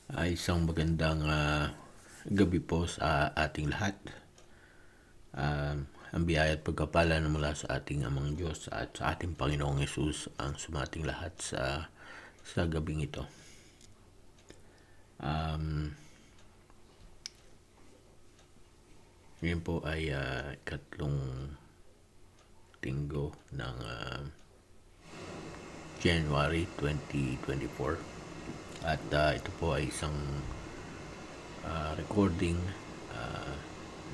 Isang magandang gabi po sa ating lahat. Ang biyaya at pagkapala na mula sa ating Amang Diyos at sa ating Panginoong Yesus ang sumating lahat sa gabing ito. Ngayon po ay ikatlong linggo ng January 2024 at ito po ay isang recording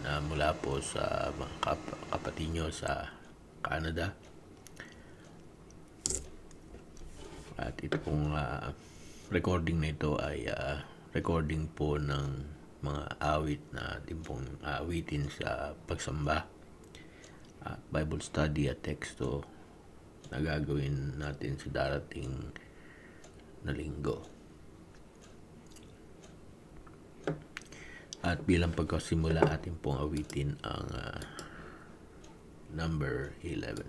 na mula po sa mga kapatid nyo sa Canada. At ito pong recording na ito ay recording po ng mga awit na ating pong awitin sa pagsamba at Bible study at teksto na gagawin natin sa darating na linggo. At bilang pagkasimula atin pong awitin ang number 11.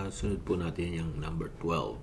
Sunod po natin yung number 12.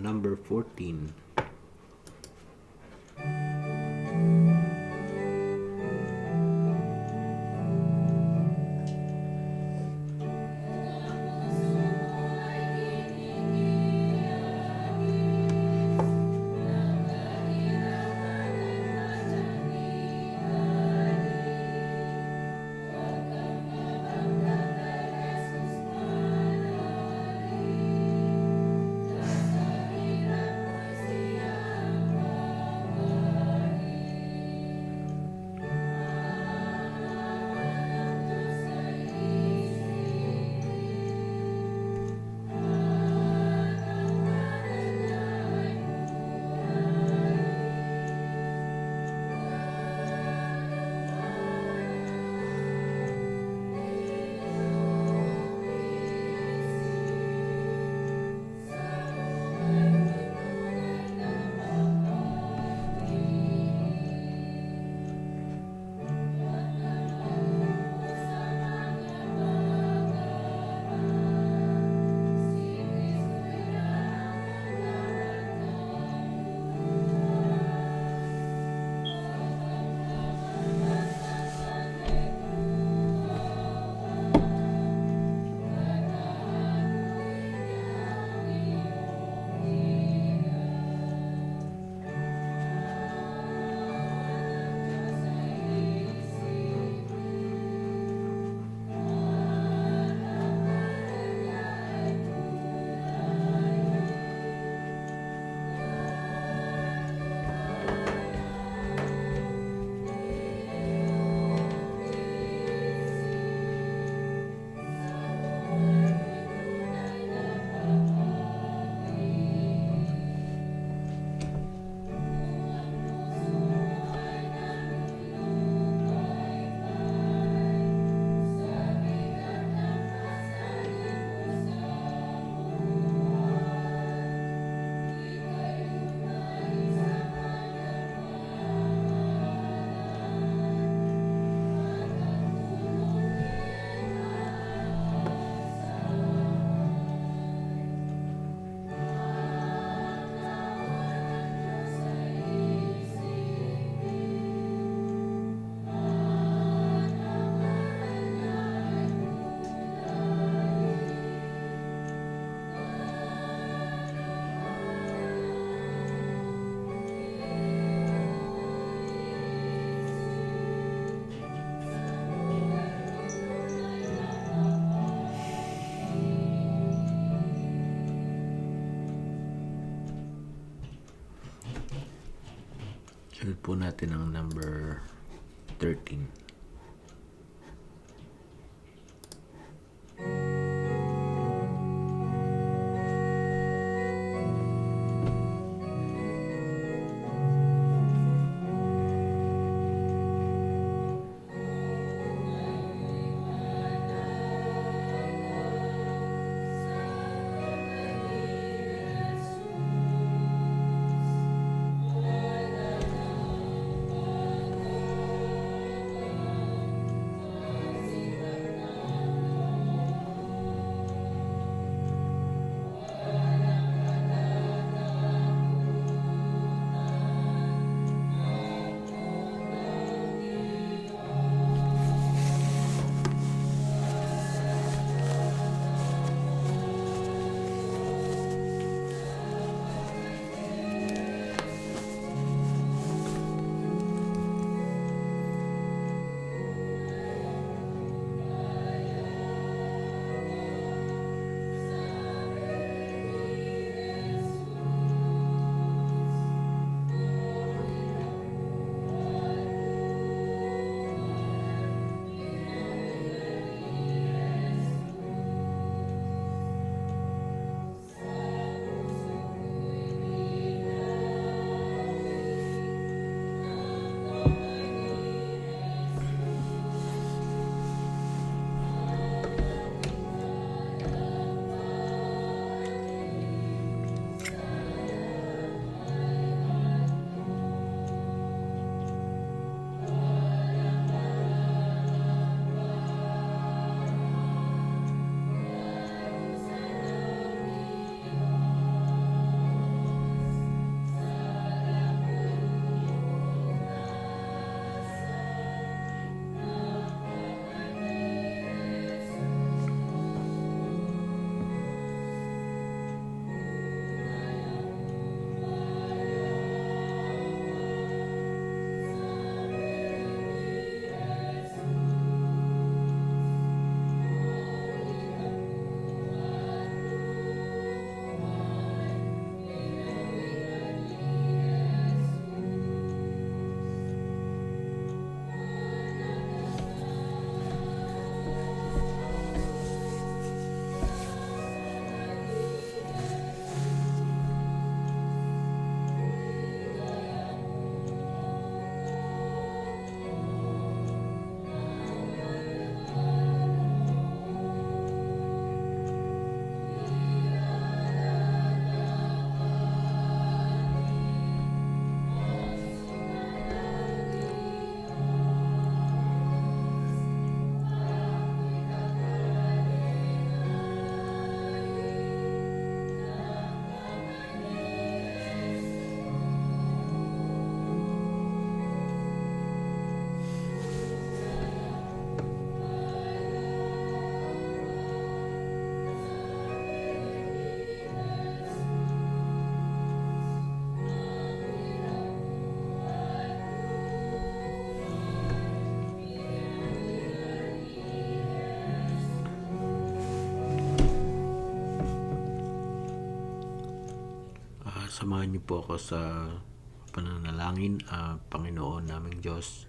number 14. Sunod po natin ang number 13. Samahan niyo po ako sa pananalangin. Panginoon naming Diyos,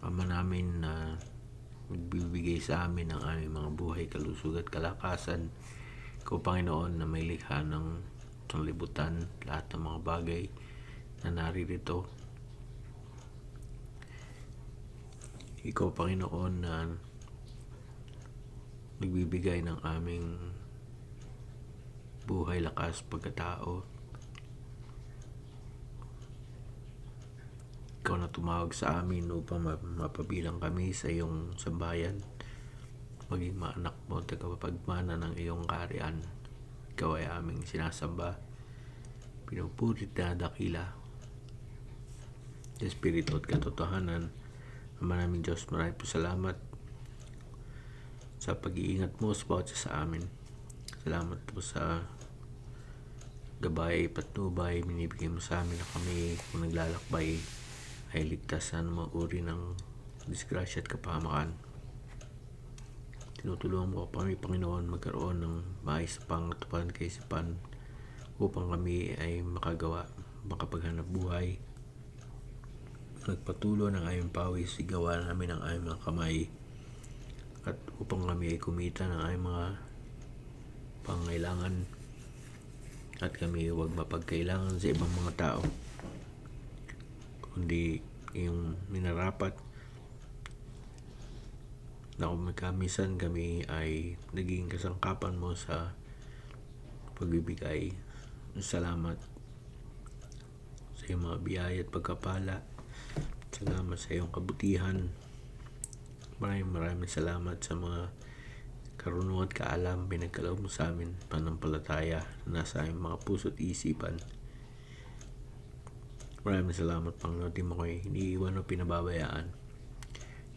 Ama namin na magbibigay sa amin ng aming mga buhay, kalusug at kalakasan. Ikaw, Panginoon, na may likha ng sanglibutan, lahat ng mga bagay na naririto. Ikaw, Panginoon, na nagbibigay ng aming buhay, lakas, pagkatao. Ikaw na tumawag sa amin upang mapabilang kami sa iyong sambayan, maging maanak mo, tagapagmana ng iyong kaharian. Ikaw ay aming sinasamba, pinupurit na dakila, Espiritu at katotohanan. Ama namin Diyos, maraming po salamat sa pag-iingat mo sa bawat isa sa amin. Salamat po sa gabay, patnubay, binibigay mo sa amin na kami kung naglalakbay ay ligtas sa mga uri ng disgrasya at kapahamakan. Tinutulungan mo kami, Panginoon, magkaroon ng maayos na pangatupan kaisipan upang kami ay makapaghanap buhay, magpatuloy ng aming pawis, igawa namin ang aming mga kamay, at upang kami ay kumita ng aming mga pangailangan, at kami huwag mapagkailangan sa ibang mga tao, kundi yung minarapat na kumikamisan kami ay naging kasangkapan mo sa pagbibigay. Salamat sa iyong mga biyaya at pagkapala. Salamat sa iyong kabutihan. Maraming salamat sa mga karunungan at kaalam pinagkaloob mo sa amin, panampalataya na nasa aming mga puso at isipan. Maraming salamat, Panginoon. Di mo kayo iniiwan o pinababayaan.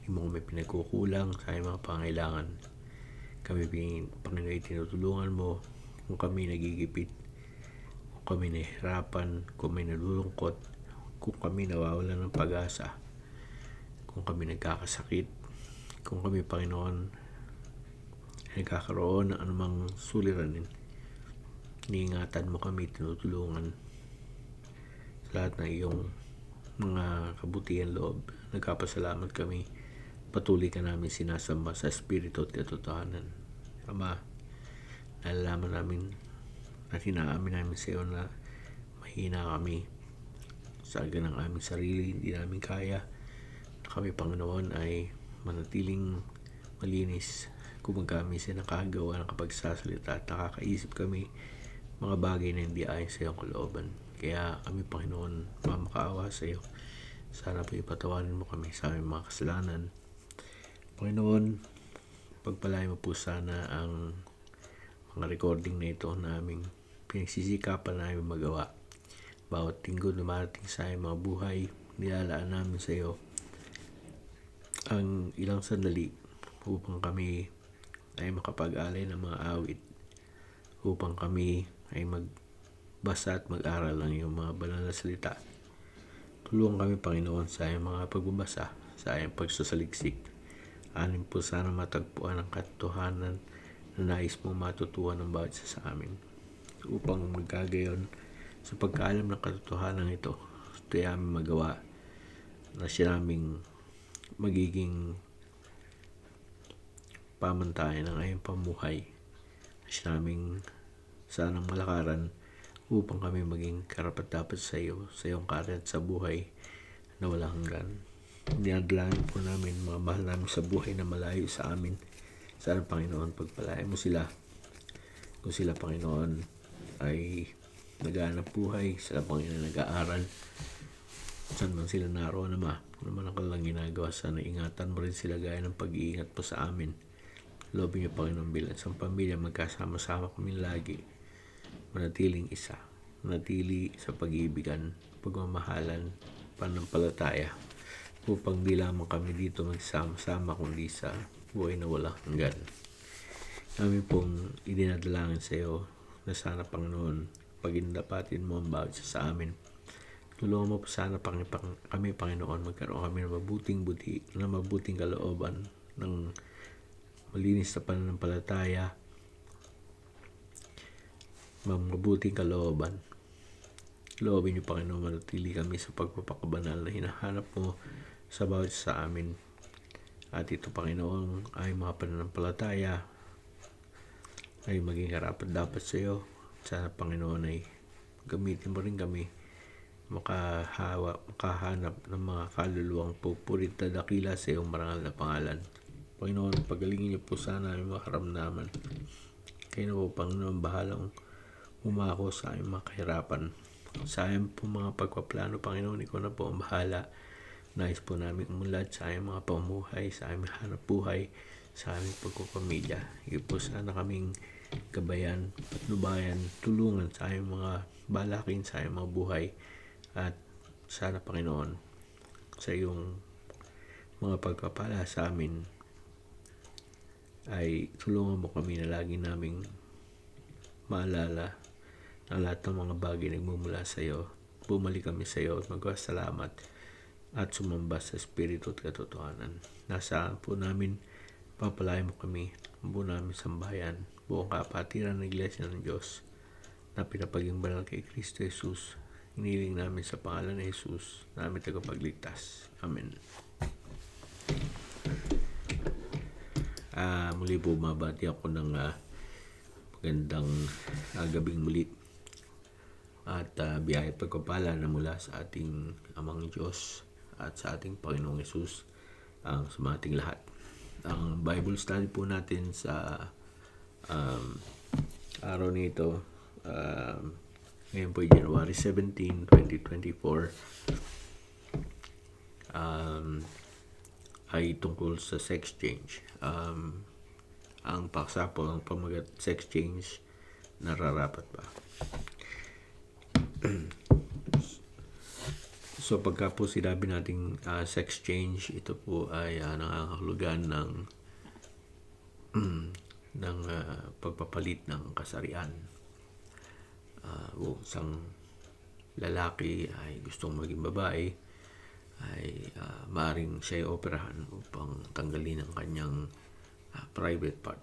Di mo kami pinagkukulang sa aming mga pangailangan. Kami, Panginoon, tinutulungan mo kung kami nagigipit, kung kami nahihirapan, kung may nalulungkot, kung kami nawawalan ng pag-asa, kung kami nagkakasakit, kung kami, Panginoon, nagkakaroon ng anumang suliranin. Iniingatan mo kami, tinutulungan sa lahat ng iyong mga kabutihan loob. Nagkapasalamat kami. Patuloy ka namin sinasamba sa Espiritu at katotohanan. Ama, nalalaman namin at hinaamin namin sa iyo na mahina kami sa ng aming sarili. Hindi namin kaya na kami, Panginoon, ay manatiling malinis kung kami nakagawa ng kapagsasalita at nakakaisip kami mga bagay na hindi ayon sa iyong kalooban. Kaya kami, Panginoon, mamakaawa sa iyo. Sana po ipatawarin mo kami sa aming mga kasalanan. Panginoon, pagpalain mo po sana ang mga recording na ito na aming pinagsisikapan na aming magawa. Bawat linggo na marating sa aming mga buhay, nilalaan namin sa iyo ang ilang sandali upang kami ay makapag-alay ng mga awit, upang kami ay magbasa at mag-aral ng iyong mga banal na salita. Tulungan kami, Panginoon, sa iyong mga pagbabasa, sa iyong pagsasaliksik. Anin po sana matagpuan ang katotohanan na nais mong matutuhan ng bawat isa sa amin. Upang magkagayon sa pagkaalam ng katotohanan ito, ito ay aming magawa na siya naming magiging pamantayan ng ayong pamuhay, siya naming sanang malakaran upang kami maging karapat-dapat sa iyo, sa iyong kaharian sa buhay na walang hanggan. Dinadalangin po namin mga mahal namin sa buhay na malayo sa amin. Sana, Panginoon, pagpalain mo sila. Kung sila, Panginoon, ay naghahanap buhay, sila, Panginoon, nag-aaral, saan man sila naroon, Ama, ano man ang kanilang ginagawa, sana ingatan mo rin sila gaya ng pag-iingat po sa amin. Loobin niyo, Panginoon, bilang isang pamilya, magkasama-sama kami lagi, manatiling isa, manatili sa pag-iibigan, pagmamahalan, panampalataya, upang di lamang kami dito magsama-sama kundi sa buhay na walang hanggan. Kami pong idinadalangin sa iyo na sana, Panginoon, pagindapatin mo ang bawat isa sa amin. Tulungan mo po sana kami, Panginoon, magkaroon kami ng mabuting kalooban, ng malinis na pananampalataya, mabuting kalooban. Loobin niyo, Panginoon, manatili kami sa pagpapakabanal na hinahanap mo sa bawat sa amin. At ito, Panginoon, ay mga pananampalataya ay maging karapat dapat sa iyo. Sana, Panginoon, ay gamitin mo rin kami makahanap ng mga kaluluwang pupurit na dakila sa iyong marangal na pangalan. Panginoon, pagalingin niyo po sana ang mga karamdaman. Kayo na po, Panginoon, bahalang umako sa aming mga kahirapan. Sa aming po mga pagpaplano, Panginoon, ikaw na po ang bahala. Nais po namin umulat sa aming mga pamuhay, sa aming hanap buhay, sa aming pagpapamilya. Ikaw po sana kaming gabayan, patnubayan, tulungan sa aming mga balakin, sa aming mga buhay. At sana, Panginoon, sa iyong mga pagpapala sa amin, ay tulungan mo kami na lagi naming maalala na lahat ng mga bagay nagmumula sa iyo. Bumalik kami sa iyo at magpasalamat at sumamba sa Espiritu at katotohanan. Nasaan po namin, papalayan mo kami, buo namin sambayan, buong kapatiran ng Iglesia ng Diyos na pinapaging banal kay Kristo Jesus. Hiniling namin sa pangalan ni Jesus, namin tagapagligtas. Amen. Muli po, mabati ako ng magandang gabing muli at biyaya at pagpapala na mula sa ating Amang Diyos at sa ating Panginoong Jesus ang sa ating lahat. Ang Bible study po natin sa araw nito, ngayon po ay January 17, 2024, ay tungkol sa sex change. Ang paksa po, ang pamagat sex change, nararapat ba? So pagka po sinabi nating sex change, ito po ay nangangahulugan ng pagpapalit ng kasarian. Isang lalaki ay gustong maging babae, ay maaaring siya operahan upang tanggalin ang kanyang private part.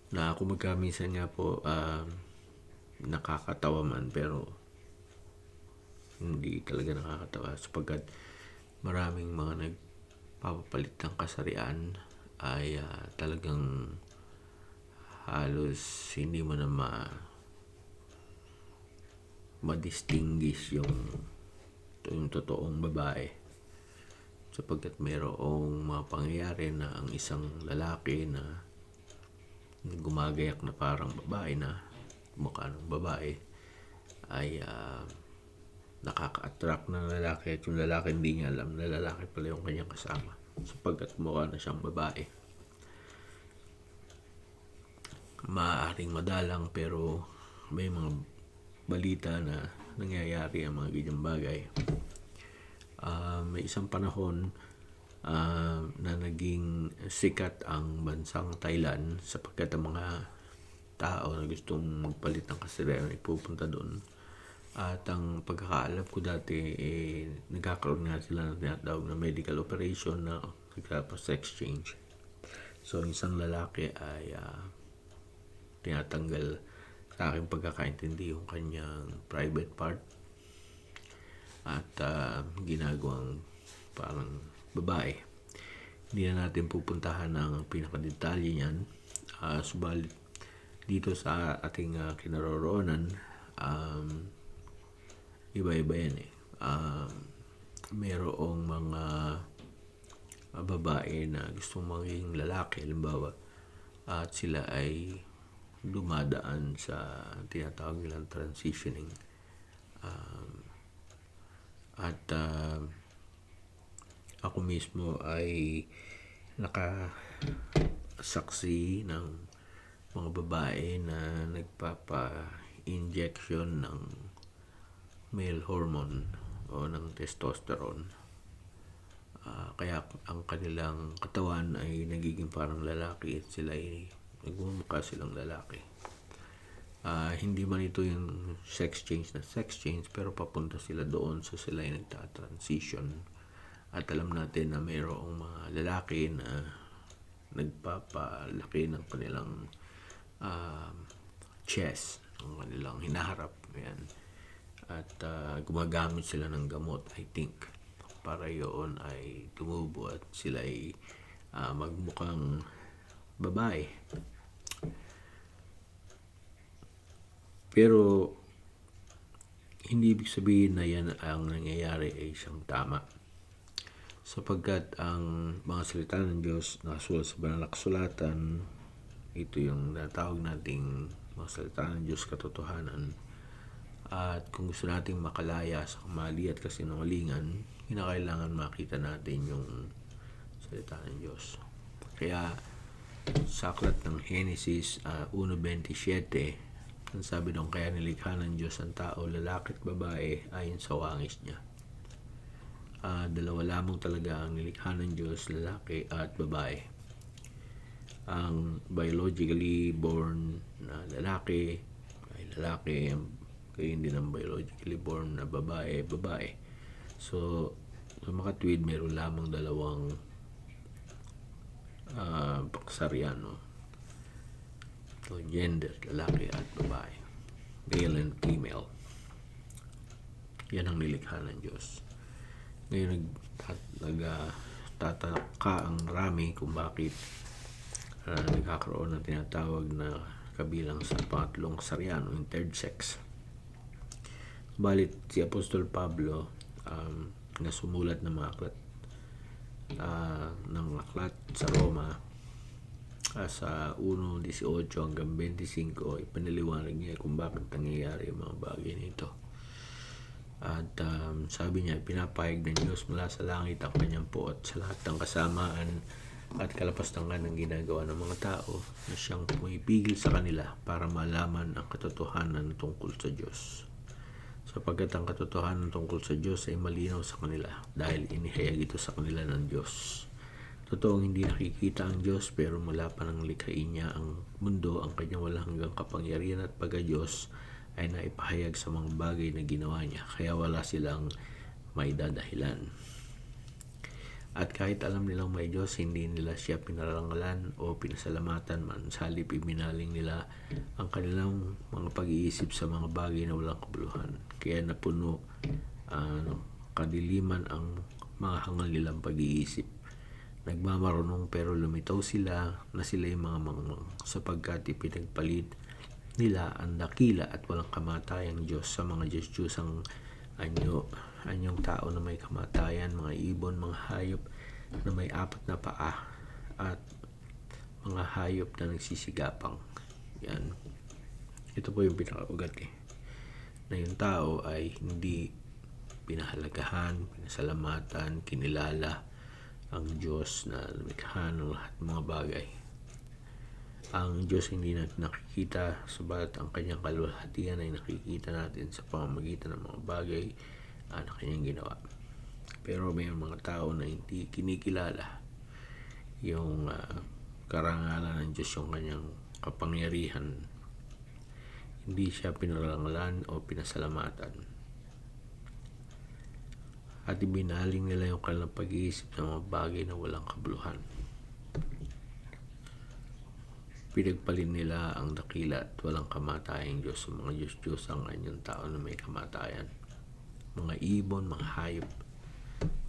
Na kung magkaminsan nga po nakakatawa man, pero hindi talaga nakakatawa sapagkat maraming mga nagpapapalit ng kasarian ay talagang halos hindi mo na ma-distinguish yung totoong babae, sapagkat mayroong mga pangyayari na ang isang lalaki na gumagayak na parang babae, na mukha ng babae, ay nakaka-attract ng lalaki, at yung lalaki hindi niya alam na lalaki pala yung kanyang kasama sapagkat mukha na siyang babae. Maaaring madalang, pero may mga balita na nangyayari ang mga ganyang bagay. May isang panahon na naging sikat ang bansang Thailand sapagkat ang mga tao na gustong magpalit ng kasarian ay pupunta doon. At ang pagkakaalam ko dati, nagkakaroon nga sila ng tinatawag na medical operation na sex change. So isang lalaki ay tinatanggal, sa aking pagkakaintindi, yung kanyang private part at ginagawang parang babae. Hindi na natin pupuntahan ng pinakadetalye niyan, subalit dito sa ating kinaroroonan, iba-iba yan mayroong mga babae na gustong maging lalaki, halimbawa, at sila ay dumadaan sa tinatawag nilang transitioning, at ako mismo ay nakasaksi ng mga babae na nagpapa-injection ng male hormone o ng testosterone, kaya ang kanilang katawan ay nagiging parang lalaki at sila ay nagmumukha silang lalaki. Hindi man ito yung sex change, pero papunta sila doon, so sila ay nagta-transition. At alam natin na mayroong mga lalaki na nagpapalaki ng kanilang chest, ang kanilang hinaharap. Yan. At gumagamit sila ng gamot, I think, para yun ay tumubo at sila ay magmukhang babae. Pero hindi ibig sabihin na yan ang nangyayari ay isang tama, sapagkat ang mga salita ng Diyos nakasulat sa banal na kasulatan, ito yung natawag nating mga salita ng Diyos, katotohanan. At kung gusto nating makalaya sa kamali at kasinungalingan, kinakailangan makita natin yung salita ng Diyos. Kaya sa aklat ng Genesis 1:27, ang sabi doon, kaya nilikha ng Diyos ang tao, lalaki at babae, ayon sa wangis niya. Dalawa lamang talaga ang nilikha ng Diyos, lalaki at babae. Ang biologically born na lalaki ay lalaki, kaya hindi ng biologically born na babae, babae. So, sa makatwid, mayroon lamang dalawang paksaryan, no? So, gender, lalaki at babae, male and female. Yan ang nilikha ng Diyos. Ngayon nagtataka ang marami kung bakit nagkakaroon ng tinatawag na kabilang sa pangatlong kasarian o yung third sex. Balit si Apostol Pablo na sumulat ng mga aklat sa Roma, sa 1:18 hanggang 25, ipinaliwanag niya kung bakit nangyayari yung mga bagay nito. At sabi niya, pinapahayag ng Diyos mula sa langit ang kanyang puot sa lahat ng kasamaan at kalapastangan ng ginagawa ng mga tao, na siyang pumipigil sa kanila para malaman ang katotohanan tungkol sa Diyos. Sapagkat ang katotohanan tungkol sa Diyos ay malinaw sa kanila, dahil inihayag ito sa kanila ng Diyos. Totoong hindi nakikita ang Diyos, pero mula pa nang likhain niya ang mundo, ang kanyang walang hanggang kapangyarihan at pagka-Diyos ay naipahayag sa mga bagay na ginawa niya, kaya wala silang may dadahilan. At kahit alam nilang may Diyos, hindi nila siya pinarangalan o pinasalamatan man, sa halip ibinaling nila ang kanilang mga pag-iisip sa mga bagay na walang kabuluhan. Kaya napuno kadiliman ang mga hangal nilang pag-iisip. Nagmamarunong pero lumitaw sila na sila'y mga mangmang, sapagkat ipinagpalit nila ang dakila at walang kamatayang Diyos sa mga Diyos-Diyosang anyong tao na may kamatayan, mga ibon, mga hayop na may 4 na paa, at mga hayop na nagsisigapang. Yan. Ito po yung pinakaugat na yung tao ay hindi pinahalagahan, pinasalamatan, kinilala ang Diyos na lumikha ng lahat ng mga bagay. Ang Diyos hindi natin nakikita, sabagat ang kanyang kaluwalhatian ay nakikita natin sa pamamagitan ng mga bagay na kanyang ginawa. Pero may mga tao na hindi kinikilala yung karangalan ng Diyos, yung kanyang kapangyarihan. Hindi siya pinarangalan o pinasalamatan. At ibinaling nila yung kanilang pag-iisip sa mga bagay na walang kabuluhan. Pinagpalit nila ang dakila at walang kamatayang Diyos sa mga Diyos-Diyos ang anyong tao na may kamatayan, mga ibon, mga hayop.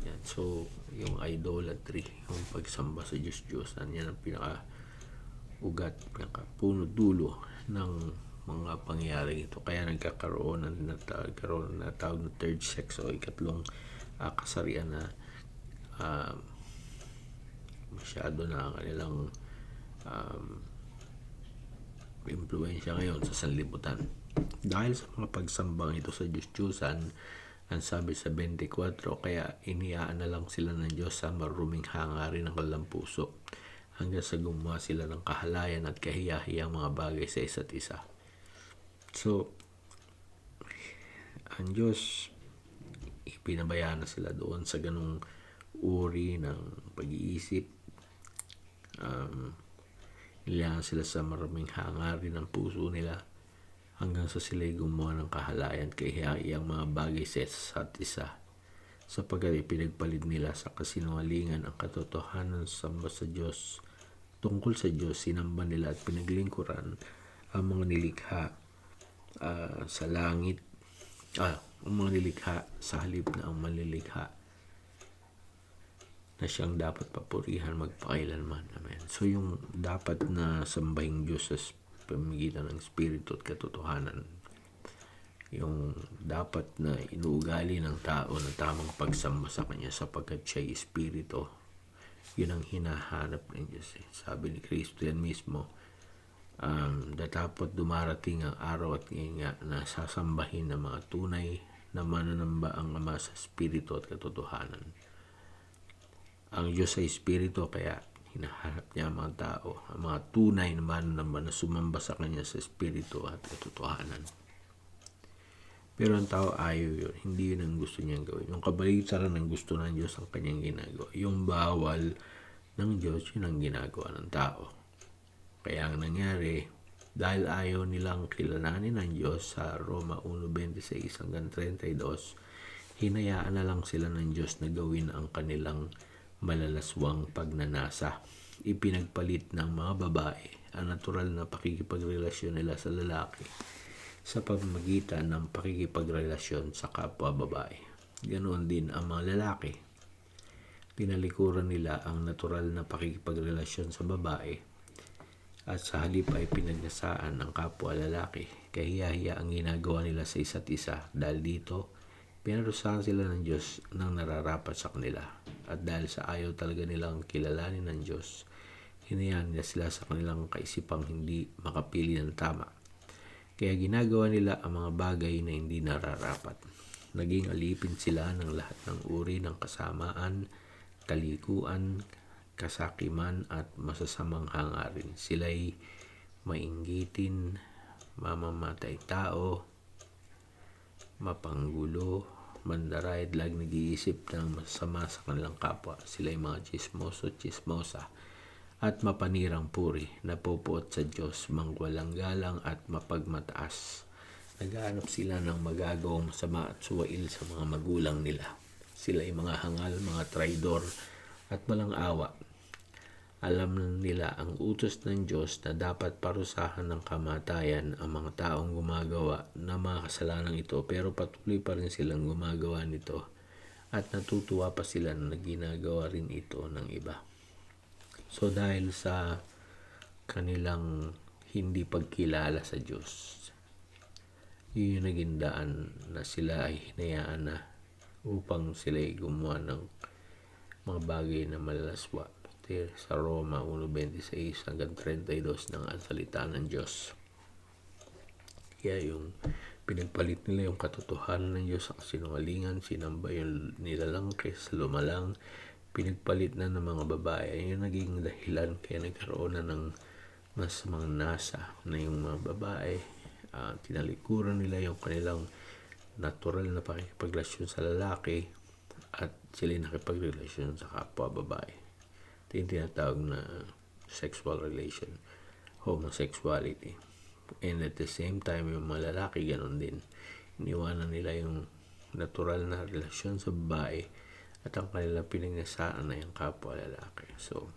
Yan. So, yung idolatry, yung pagsamba sa Diyos-Diyos, yan ang pinaka-ugat, pinaka-puno-dulo ng mga pangyayari ito. Kaya nagkakaroon na tawag na third sex o ikatlong kasarian na masyado na ang kanilang impluensya ngayon sa sanlibutan. Dahil sa mga pagsambang ito sa Diyos-Diyosan, ang sabi sa 24, kaya iniyaan na lang sila ng Diyos sa maruming hangarin ng kanilang puso, hanggang sa gumawa sila ng kahalayan at kahiyahiyang mga bagay sa isa't isa. So, ang Diyos, pinabayaan na sila doon sa ganung uri ng pag-iisip. Nilayan sila sa maraming hangarin ng puso nila, hanggang sa sila'y gumawa ng kahalayan kahiyahiyang mga bagay sa isa't isa, sapagkat ipinagpalit nila sa kasinungalingan ang katotohanan sa samba sa Diyos tungkol sa Diyos, sinamba nila at pinaglingkuran ang mga nilikha sa langit, ang mga nilikha sa halip na ang manlilikha na siyang dapat papurihan magpakailanman. Amen. So yung dapat na sambahing Diyos sa pamamagitan ng Espiritu at katotohanan, yung dapat na inuugali ng tao na tamang pagsamba sa Kanya sapagkat siya'y Espiritu, yun ang hinahanap ng Diyos. Sabi ni Kristo yan mismo, dapat dumarating ang araw at ngayon nga na sasambahin ng mga tunay na mananamba ang Ama sa Espiritu at katotohanan. Ang Diyos ay Espiritu, kaya hinahanap niya ang mga tao, ang mga tunay na mananamba na sumamba sa Kanya sa Espiritu at katotohanan. Pero ang tao ayaw yun. Hindi yun ang gusto niyang gawin. Yung kabaligtaran ng gusto ng Diyos ang kanyang ginagawa. Yung bawal ng Diyos, yun ang ginagawa ng tao. Kaya ang nangyari, dahil ayaw nilang kilalanin ng Diyos sa Roma 1:26 hanggang 32, hinayaan na lang sila ng Diyos na gawin ang kanilang malalaswang pagnanasa. Ipinagpalit ng mga babae ang natural na pakikipagrelasyon nila sa lalaki sa pamamagitan ng pakikipagrelasyon sa kapwa babae. Ganoon din ang mga lalaki. Tinalikuran nila ang natural na pakikipagrelasyon sa babae at sa halip ay pinagnasaan ang kapwa lalaki. Kahiya-hiya ang ginagawa nila sa isa't isa. Dahil dito, pinarusahan sila ng Diyos ng nararapat sa kanila. At dahil sa ayaw talaga nilang kilalanin ng Diyos, hinayaan nila sila sa kanilang kaisipang hindi makapili ng tama. Kaya ginagawa nila ang mga bagay na hindi nararapat. Naging alipin sila ng lahat ng uri ng kasamaan, kalikuan, kasakiman at masasamang hangarin. Sila'y mainggitin, mamamatay tao, mapanggulo, mandarayad, lag nag-iisip ng masama sa kanilang kapwa. Sila'y mga chismoso, chismosa, at mapanirang puri, napupuot sa Diyos, mangwalang galang at mapagmataas. Naghahanap sila ng magagawang masama at suwail sa mga magulang nila. Sila ay mga hangal, mga traidor at walang awa. Alam nila ang utos ng Diyos na dapat parusahan ng kamatayan ang mga taong gumagawa ng mga kasalanan ito, pero patuloy pa rin silang gumagawa nito at natutuwa pa sila na ginagawa rin ito ng iba. So dahil sa kanilang hindi pagkilala sa Diyos, yun yung naging daan na sila ay hinayaan na upang sila ay gumawa ng mga bagay na malalaswa. Sa Roma 1:26 hanggang 32 ng ang salita ng Diyos. Kaya yung pinagpalit nila yung katotohanan ng Diyos sa kasinungalingan, sinamba yung nilalang kaysa lumalang, pinagpalit na ng mga babae. Ayun naging dahilan kaya nagkaroon na ng masamang nasa na yung mga babae. Tinalikuran nila yung kanilang natural na pakikipagrelasyon sa lalaki at sila nakipagrelasyon sa kapwa babae. Ito yung tinatawag na sexual relation, homosexuality. And at the same time, yung mga lalaki ganun din. Iniwanan nila yung natural na relasyon sa babae at ang kanilang pinagnasaan na yung kapwa lalaki. So,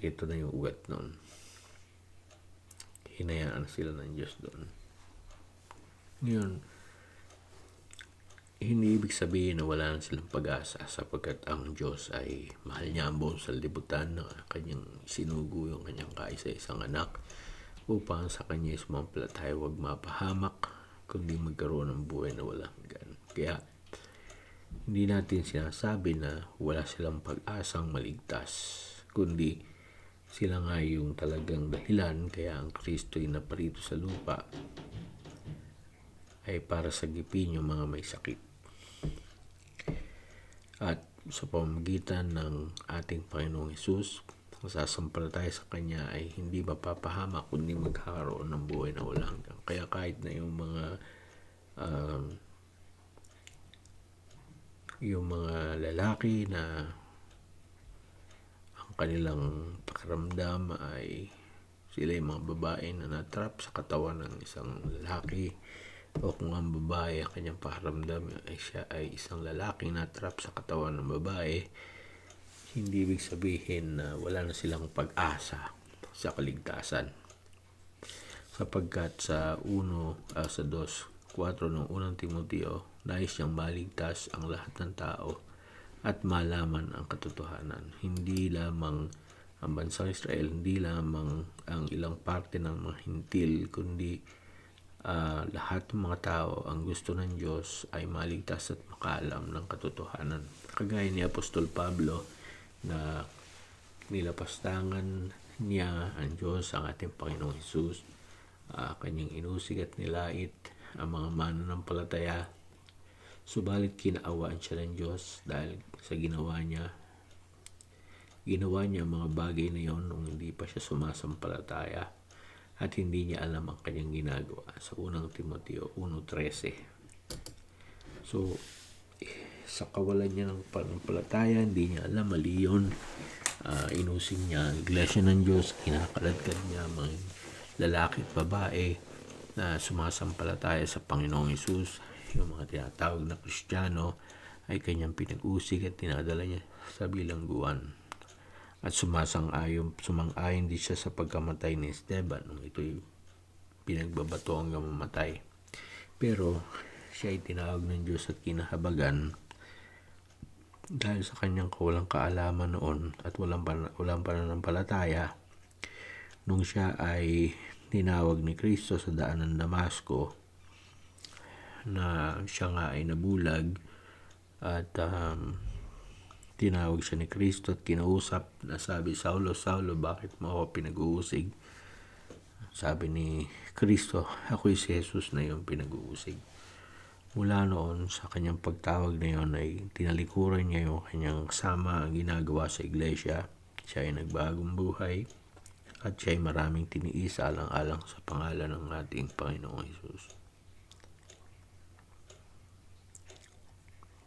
ito na yung ugat nun. Hinayaan sila ng Diyos doon. Ngayon, hindi ibig sabihin na wala na silang pag-asa sapagkat ang Diyos ay mahal niya ang buong sanlibutan na kanyang sinugo yung kanyang kaisa-isang anak upang sa kanya sumampalataya huwag mapahamak kundi magkaroon ng buhay na walang hanggan. Kaya hindi natin sinasabi na wala silang pag-asang maligtas, kundi sila nga yung talagang dahilan kaya ang Kristo ay naparito sa lupa ay para sagipin yung mga may sakit. At sa pamamagitan ng ating Panginoong Hesus, ang sasampalataya sa Kanya ay hindi mapapahamak kundi magkakaroon ng buhay na walang hanggan. Kaya kahit na yung mga lalaki na ang kanilang pakiramdam ay sila yung mga babae na natrap sa katawan ng isang lalaki, o kung ang babae ang kanyang pakiramdam ay siya ay isang lalaki na trap sa katawan ng babae, hindi ibig sabihin na wala na silang pag-asa sa kaligtasan. Sapagkat sa 2:4 ng unang Timoteo, nais niyang maligtas ang lahat ng tao at malaman ang katotohanan. Hindi lamang ang bansang Israel, hindi lamang ang ilang parte ng mga hintil, kundi lahat ng mga tao, ang gusto ng Diyos ay maligtas at makaalam ng katotohanan. Kagaya ni Apostol Pablo na nilapastangan niya ang Diyos, ang ating Panginoong Hesus, kanyang inusig at nilait ang mga mananampalataya. Subalit kinaawaan siya ng Diyos dahil sa ginawa niya ang mga bagay na yon nung hindi pa siya sumasampalataya at hindi niya alam ang kanyang ginagawa sa unang Timoteo 1:13. So, sa kawalan niya ng panampalataya, hindi niya alam, mali yun. Inusing niya ang iglesia ng Diyos, kinakaladkad niya mga lalaki at babae na sumasampalataya sa Panginoong Hesus. Yung mga tinatawag na Kristiyano ay kanyang pinag-usig at tinadala niya sa bilangguan. At sumang-ayon din siya sa pagkamatay ni Esteban nung ito'y pinagbabato hanggang mamatay. Pero siya ay tinawag ng Diyos at kinahabagan dahil sa kanyang kawalang kaalaman noon at walang pananampalataya. Nung siya ay tinawag ni Kristo sa daan ng Damasco, na siya nga ay nabulag at tinawag siya ni Kristo at kinausap na sabi, Saulo, Saulo, bakit mo ako pinag-uusig? Sabi ni Kristo, ako'y si Jesus na iyong pinag-uusig. Mula noon sa kanyang pagtawag na yun ay tinalikuran niya yung kanyang kasama ang ginagawa sa iglesia. Siya ay nagbagong buhay at siya ay maraming tiniis alang-alang sa pangalan ng ating Panginoong Hesus.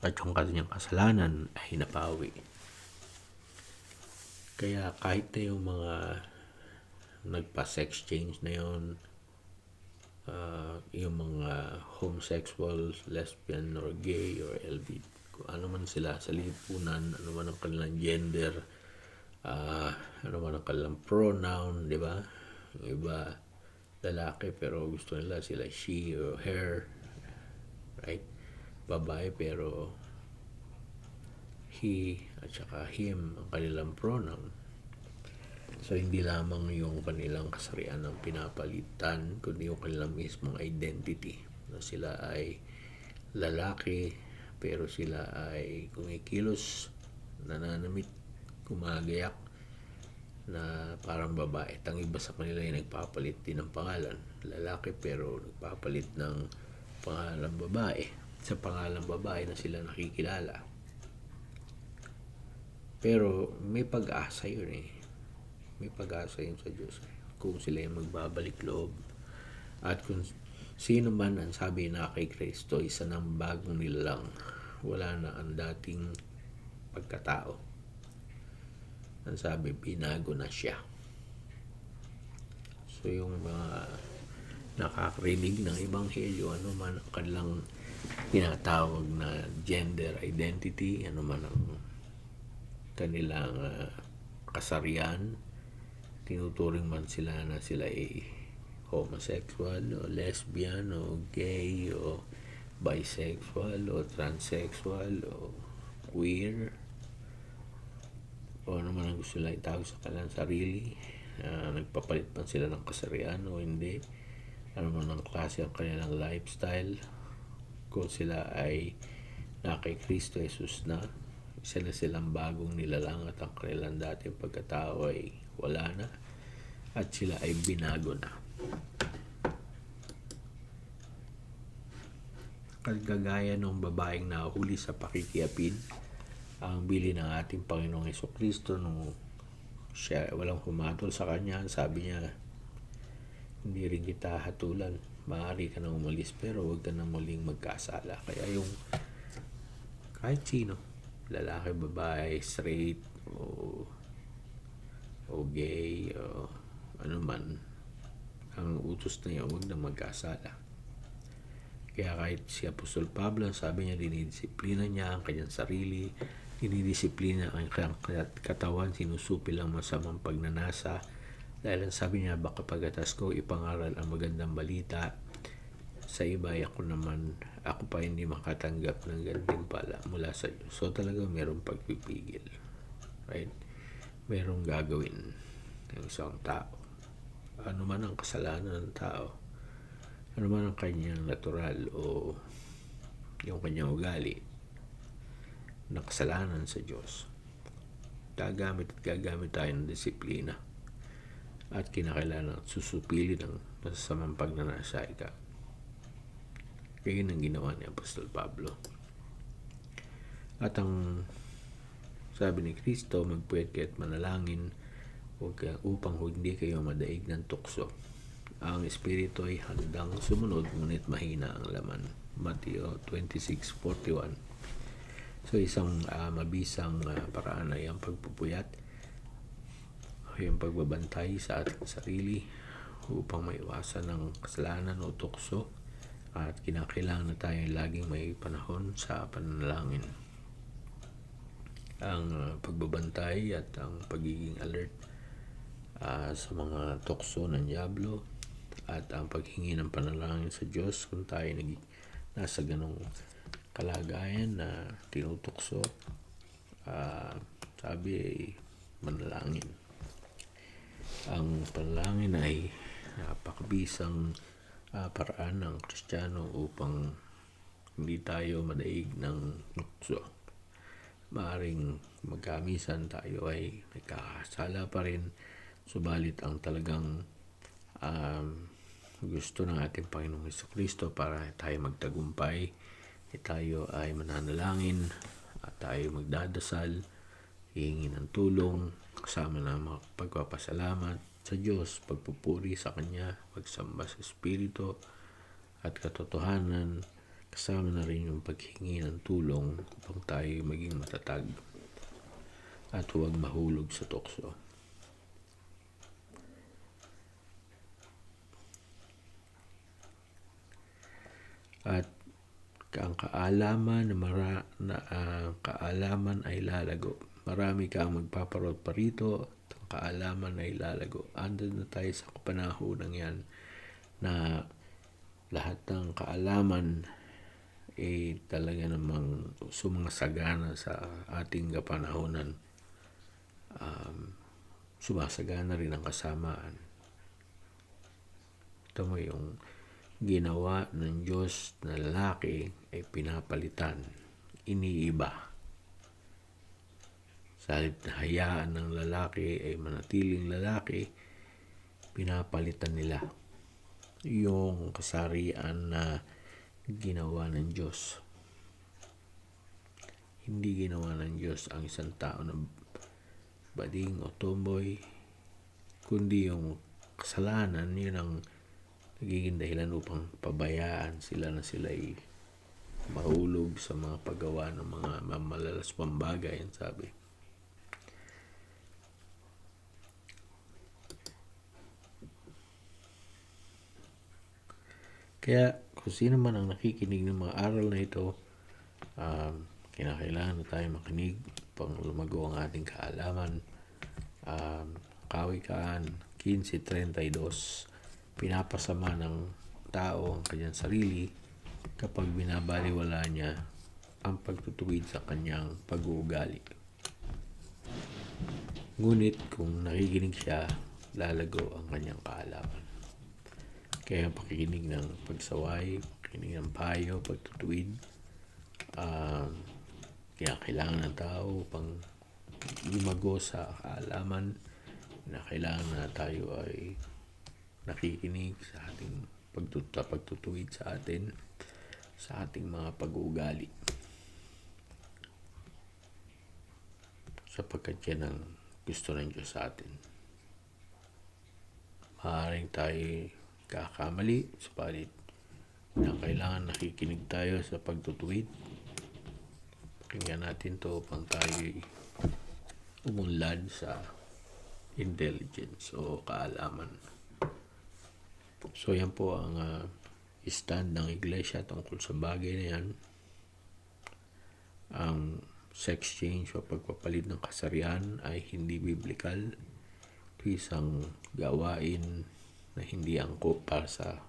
At yung kanyang kasalanan ay napawi. Kaya kahit na yung mga nagpa-sex change na yun, yung mga homosexual, lesbian, or gay, or LGBT, kung ano man sila sa lipunan, ano man ang kanilang gender, ano man ang kanilang pronoun, di ba? Yung iba, lalaki pero gusto nila sila she or her, right? Babae pero he at saka him ang kanilang pronoun. So, hindi lamang yung kanilang kasarian ang pinapalitan, kundi yung kanilang mismong identity. Na sila ay lalaki, pero sila ay kumikilos, nananamit, gumagayak, na parang babae. Ang iba sa kanila ay nagpapalit din ng pangalan. Lalaki, pero nagpapalit ng pangalan babae. Sa pangalan babae na sila nakikilala. Pero may pag-asa yun eh. May pag-asa yun sa Diyos kung sila yung magbabalik loob. At kung sino man ang sabi na kay Kristo, isa ng bagong nilalang, wala na ang dating pagkatao. Ang sabi, binago na siya. So yung mga nakakarinig ng Ebanghelyo, ano man ang kanilang tinatawag na gender identity, ano man ang kanilang kasarian, tinuturing man sila na sila ay homosexual o lesbian o gay o bisexual o transsexual o queer o ano man ang gusto nila itawag sa kanilang sarili, nagpapalit man sila ng kasarian o hindi, ano man ang klase ang kanilang lifestyle, kung sila ay na kay Kristo Jesus na, sila silang bagong nilalang at ang kanilang dating pagkatao ay wala na at sila ay binago na. Kagaya ng babaeng nahuli sa pakikiapid, ang bili ng ating Panginoong Jesucristo nung siya walang humatol sa kanya, sabi niya, hindi rin kita hatulan, maaari ka nang umalis pero huwag ka nang muling magkasala. Kaya yung kahit sino, lalaki, babae, straight o gay o ano man, ang utos na yun, huwag na magkasala. Kaya kahit si Apostol Pablo, sabi niya, dinidisiplina niya ang kanyang sarili dinidisiplina ang katawan, sinusupil ang masamang pagnanasa. Dahil ang sabi niya, baka pagkatas ko ipangaral ang magandang balita sa iba, ako pa hindi makatanggap ng gantimpala mula sa Diyos. So talaga merong pagpipigil, right? Merong gagawin ng isang tao. Ano man ang kasalanan ng tao, ano man ang kanyang natural o yung kanyang ugali na kasalanan sa Diyos, gagamit tayo ng disiplina at kinakailangan susupili ng masasamang pagnanasa. Kaya yun ang ginawa ni Apostol Pablo. At ang sabi ni Kristo, magpuyat kayo at manalangin upang hindi kayo madaig ng tukso. Ang espiritu ay handang sumunod, ngunit mahina ang laman. Mateo 26:41. So isang mabisang paraan ay ang pagpupuyat, yung pagbabantay sa ating sarili upang maiwasan ng kasalanan o tukso, at kinakailangan na tayo laging may panahon sa pananalangin. Ang pagbabantay at ang pagiging alert sa mga tukso ng diablo at ang paghingi ng panalangin sa Diyos kung tayo nasa ganong kalagayan na tinutukso, sabi ay manalangin. Ang panalangin ay napakabisang paraan ng Kristiyano upang hindi tayo madaig ng tukso. Maaring magkamisan tayo ay may kakasala pa rin, subalit ang talagang gusto ng ating Panginoong Jesucristo para tayo magtagumpay, tayo ay mananalangin at tayo magdadasal, hihingi ng tulong, kasama ng mga pagpapasalamat sa Diyos, pagpupuri sa Kanya, pagsamba sa Espiritu at katotohanan, kasama na rin yung paghingi ng tulong upang tayo maging matatag at huwag mahulog sa tukso. At ang kaalaman kaalaman ay lalago. Marami kang magpaparot parito, ang kaalaman ay lalago. Andun na tayo sa kapanahunan yan na lahat ng kaalaman ay talaga namang sumasagana sa ating kapanahunan. Sumasagana rin ang kasamaan. Ito mo yung ginawa ng Diyos na lalaki ay pinapalitan, iniiba. Sa halip na hayaan ng lalaki ay manatiling lalaki, pinapalitan nila yung kasarian na ginawa ng Diyos. Hindi ginawa ng Diyos ang isang tao na bading o tomboy, kundi yung kasalanan, yun ang nagiging dahilan upang pabayaan sila na sila'y mahulog sa mga paggawa ng mga malalaspang bagay, ang sabi. Kaya kung sino man ang nakikinig ng mga aral na ito, kinakailangan na tayo makinig upang lumago ang ating kaalaman. Kawikaan 15:32, pinapasama ng tao ang kanyang sarili kapag binabaliwala niya ang pagtutuwid sa kanyang pag-uugali. Ngunit kung nakikinig siya, lalago ang kanyang kaalaman. Kaya pakikinig ng pagsaway, pakikinig ng payo, pagtutuwid, kaya kailangan ng tao upang lumago sa kaalaman na kailangan na tayo ay nakikinig sa ating pagtutuwid sa atin, sa ating mga pag-uugali, sapagkat yan ang gusto ng Diyos sa atin. Maaaring tayo kakamali, subalit na kailangan nakikinig tayo sa pagtutuwid. Pakinggan natin to upang tayo umunlad sa intelligence o kaalaman. So yan po ang stand ng iglesia tungkol sa bagay na yan. Ang sex change o pagpapalit ng kasarian ay hindi biblical. Ito isang gawain na hindi angkop para sa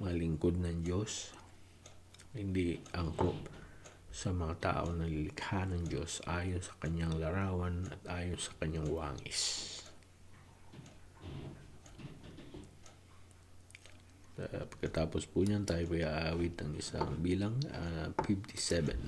mga lingkod ng Diyos. Hindi angkop sa mga tao na nilikha ng Diyos ayon sa kanyang larawan at ayon sa kanyang wangis. Pagkatapos po niyan, tayo ay aawit ng isang bilang 57.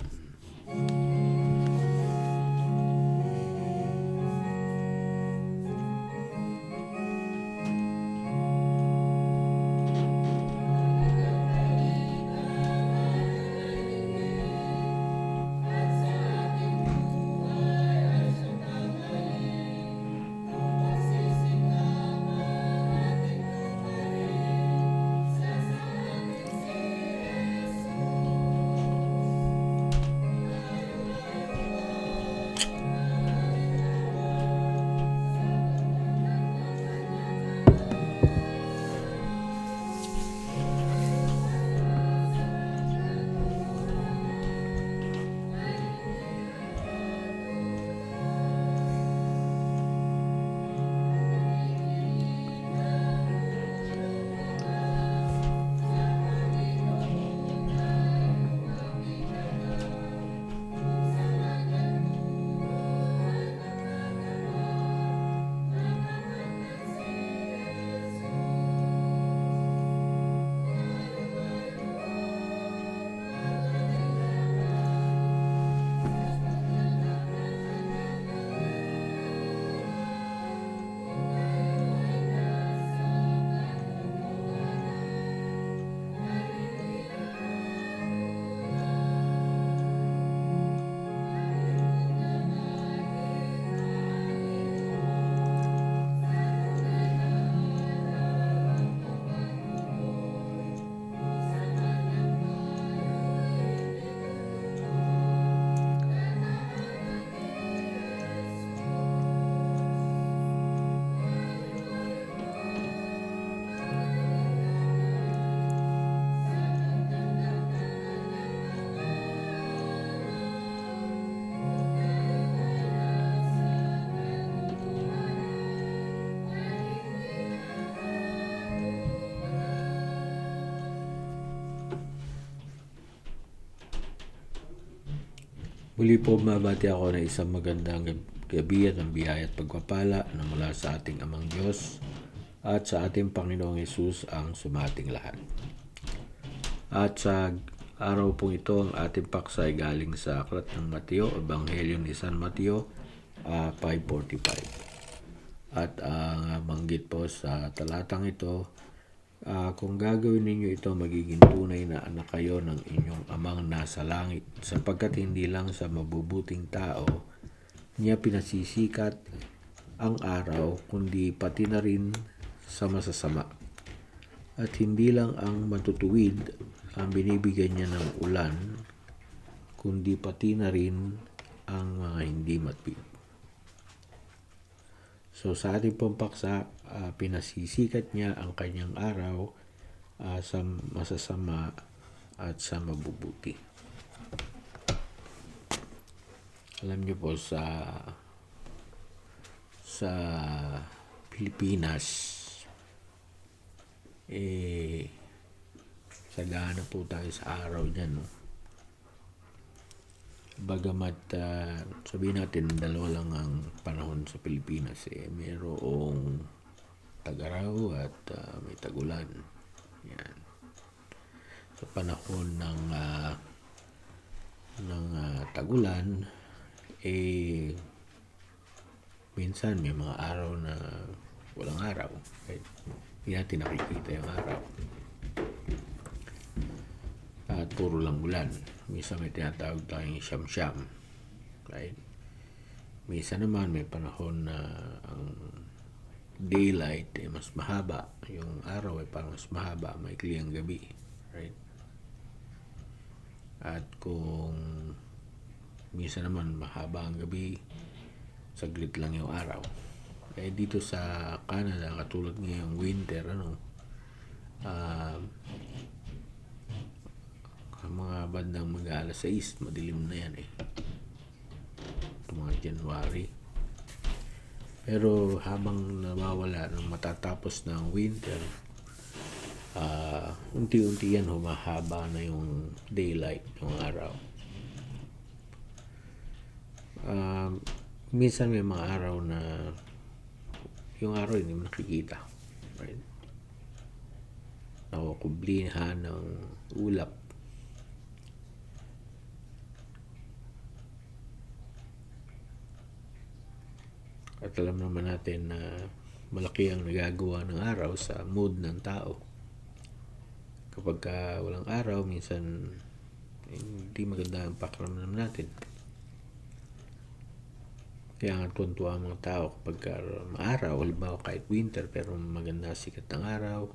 Muli po mabati ako na isang magandang gabi at ang biyaya at pagpapala na mula sa ating Amang Diyos at sa ating Panginoong Hesus ang sumating lahat. At sa araw pong ito, ang ating paksa ay galing sa Aklat ng Mateo, Ebanghelyo ni San Mateo 5:45. At ang banggit po sa talatang ito, kung gagawin ninyo ito, magiging tunay na anak kayo ng inyong amang nasa langit, sapagkat hindi lang sa mabubuting tao niya pinasisikat ang araw, kundi pati na rin sa masasama. At hindi lang ang matutuwid ang binibigyan niya ng ulan, kundi pati na rin ang mga hindi matuwid. So sa ating pong paksa, pinasisikat niya ang kanyang araw sa masasama at sa mabubuti. Alam niyo po sa Pilipinas, sagana po tayo sa araw niyan, no? Bagamat sabihin natin dalawa lang ang panahon sa Pilipinas, mayroong tag-araw at may tag-ulan. Yan. Sa panahon ng tag-ulan, minsan may mga araw na walang araw. Right? Hindi natin nakikita yung araw. At puro lang ulan. Minsan may tinatawag tayong siyam-siyam. Right? Minsan naman may panahon na ang daylight ay mas mahaba. Yung araw ay parang mas mahaba, maikli ang gabi. Right? At kung minsan naman mahaba ang gabi, saglit lang yung araw. Dito sa Canada, katulad ngayong winter, mga bandang mag-alas 6, madilim na yan . mga January. Pero habang nawawala nang matatapos na ang winter, unti-unti yan humahaba na yung daylight, yung araw. Minsan may mga araw na yung araw hindi mo nakikita, right? Nakukublihan ng ulap. At alam naman natin na malaki ang nagagawa ng araw sa mood ng tao. Kapag walang araw, minsan hindi maganda ang pakiramdam natin. Kaya nga tuntua ang mga tao kapag maaraw, halimbawa kahit winter pero maganda sikat ng araw,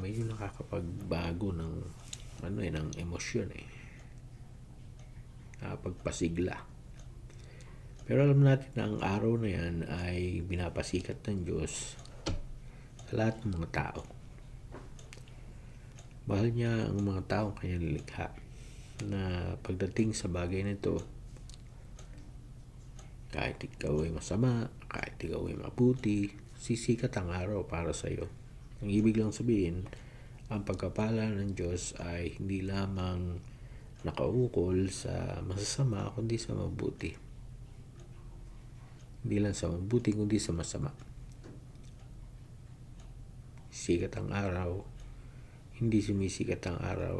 medyo nakakapagbago ng ng emosyon pagpasigla. Pero alam natin na ang araw na yan ay binapasikat ng Diyos sa lahat ng mga tao. Mahal niya ang mga taong kanyang nilikha na pagdating sa bagay nito, kahit ikaw ay masama, kahit ikaw ay mabuti, sisikat ang araw para sa iyo. Ang ibig lang sabihin, ang pagkapala ng Diyos ay hindi lamang nakaukol sa masasama, kundi sa mabuti. Hindi lang sa mabuti, kundi sa masama. Sikat ang araw, hindi sumisikat ang araw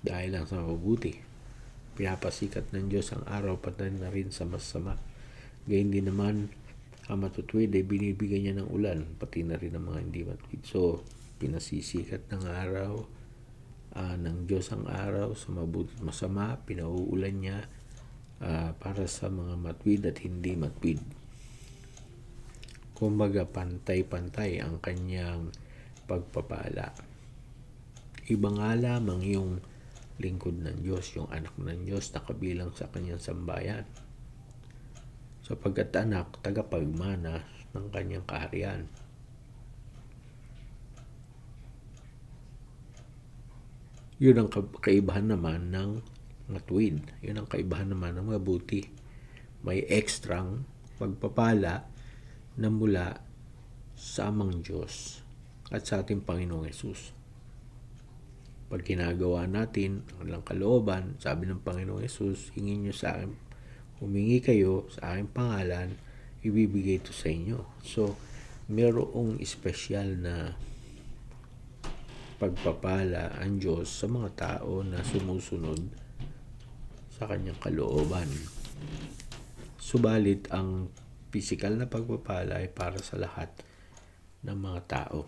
dahil lang sa mabuti. Pinapasikat ng Diyos ang araw pati na rin sa masama. Gayun din naman, ang matutuwid ay binibigyan niya ng ulan, pati na rin ang mga hindi matuwid. So, pinasisikat ng araw, ng Diyos ang araw sa mabuti at masama, pinauulan niya para sa mga matuwid at hindi matuwid. Kumbaga, pantay-pantay ang kanyang pagpapala. Iba nga lamang yung lingkod ng Diyos, yung anak ng Diyos na kabilang sa kanyang sambayan. Sapagkat anak, tagapagmana ng kanyang kaharian. Yun ang kaibahan naman ng matuwid. Yun ang kaibahan naman ng mabuti. May ekstrang pagpapala na mula sa amang Diyos at sa ating Panginoong Hesus. Pag ginagawa natin ang ilang kalooban, sabi ng Panginoong Hesus, hingin nyo sa akin, humingi kayo sa aking pangalan, ibibigay ito sa inyo. So, mayroong espesyal na pagpapala ang Diyos sa mga tao na sumusunod sa kanyang kalooban. Subalit, ang pisikal na pagpapala ay para sa lahat ng mga tao.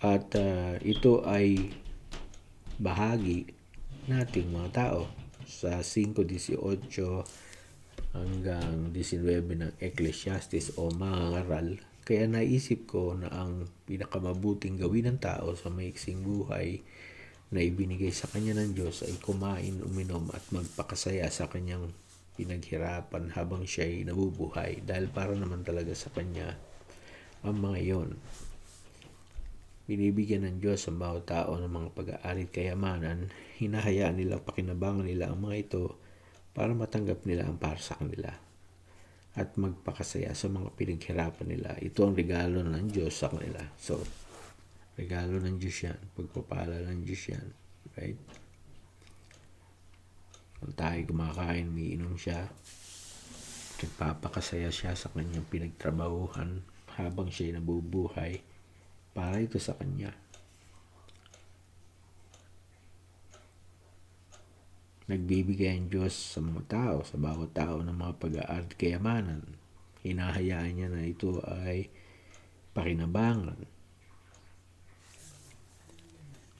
At ito ay bahagi nating mga tao sa 5:18 hanggang 19 ng Ecclesiastes o mga ngaral. Kaya naisip ko na ang pinakamabuting gawin ng tao sa maiksing buhay na ibinigay sa kanya ng Diyos ay kumain, uminom at magpakasaya sa kanyang pinaghirapan habang siya ay nabubuhay, dahil para naman talaga sa kanya ang mga iyon. Binibigyan ng Diyos ang bawat tao ng mga pag-aari at kayamanan, hinahayaan nila, pakinabangan nila ang mga ito para matanggap nila ang para sa kanila at magpakasaya sa mga pinaghirapan nila. Ito ang regalo ng Diyos sa kanila. So, regalo ng Diyos yan, pagpapala ng Diyos yan, right? Kung tayo kumakain, umiinom siya, nagpapakasaya siya sa kanyang pinagtrabahuhan habang siya ay nabubuhay, para ito sa kanya. Nagbibigay ang Diyos sa mga tao, sa bawat tao ng mga pag-aari at kayamanan. Hinahayaan niya na ito ay pakinabangan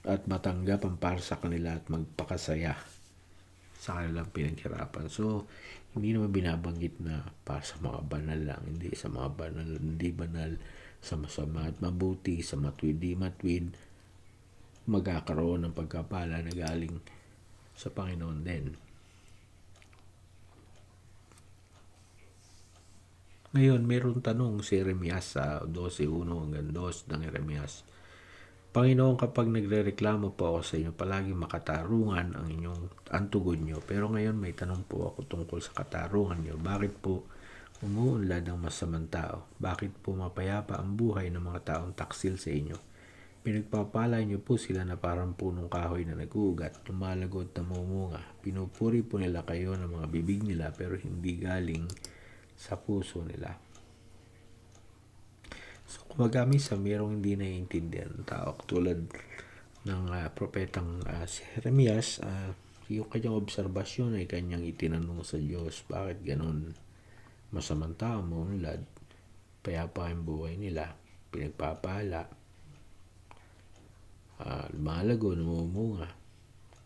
at matanggap ang para sa kanila at magpakasaya sa kanilang pinaghirapan. So, hindi naman binabanggit na para sa mga banal lang, hindi sa mga banal, hindi banal, sa masama at mabuti, sa matuwid, di matuwid, magkakaroon ng pagkapala na galing sa Panginoon din. Ngayon, mayroong tanong si Jeremias sa 12:1 hanggang 2 ng Jeremias. Panginoon, kapag nagrereklamo po ako sa inyo, palagi makatarungan ang tugon nyo. Pero ngayon may tanong po ako tungkol sa katarungan nyo. Bakit po umuunlad ang masamang tao? Bakit po mapayapa ang buhay ng mga taong taksil sa inyo? Pinagpapalay niyo po sila na parang punong kahoy na nag-uugat, lumalago at namumunga. Pinupuri po nila kayo ng mga bibig nila pero hindi galing sa puso nila. So, kumbaga minsan mayroong hindi naiintindihan ng tao. Tulad ng propetang si Jeremias, yung kanyang obserbasyon ay kanyang itinanong sa Diyos, bakit ganun? Masamang tao muunlad, payapa ang buhay nila, pinagpapala, lumalago, namumunga.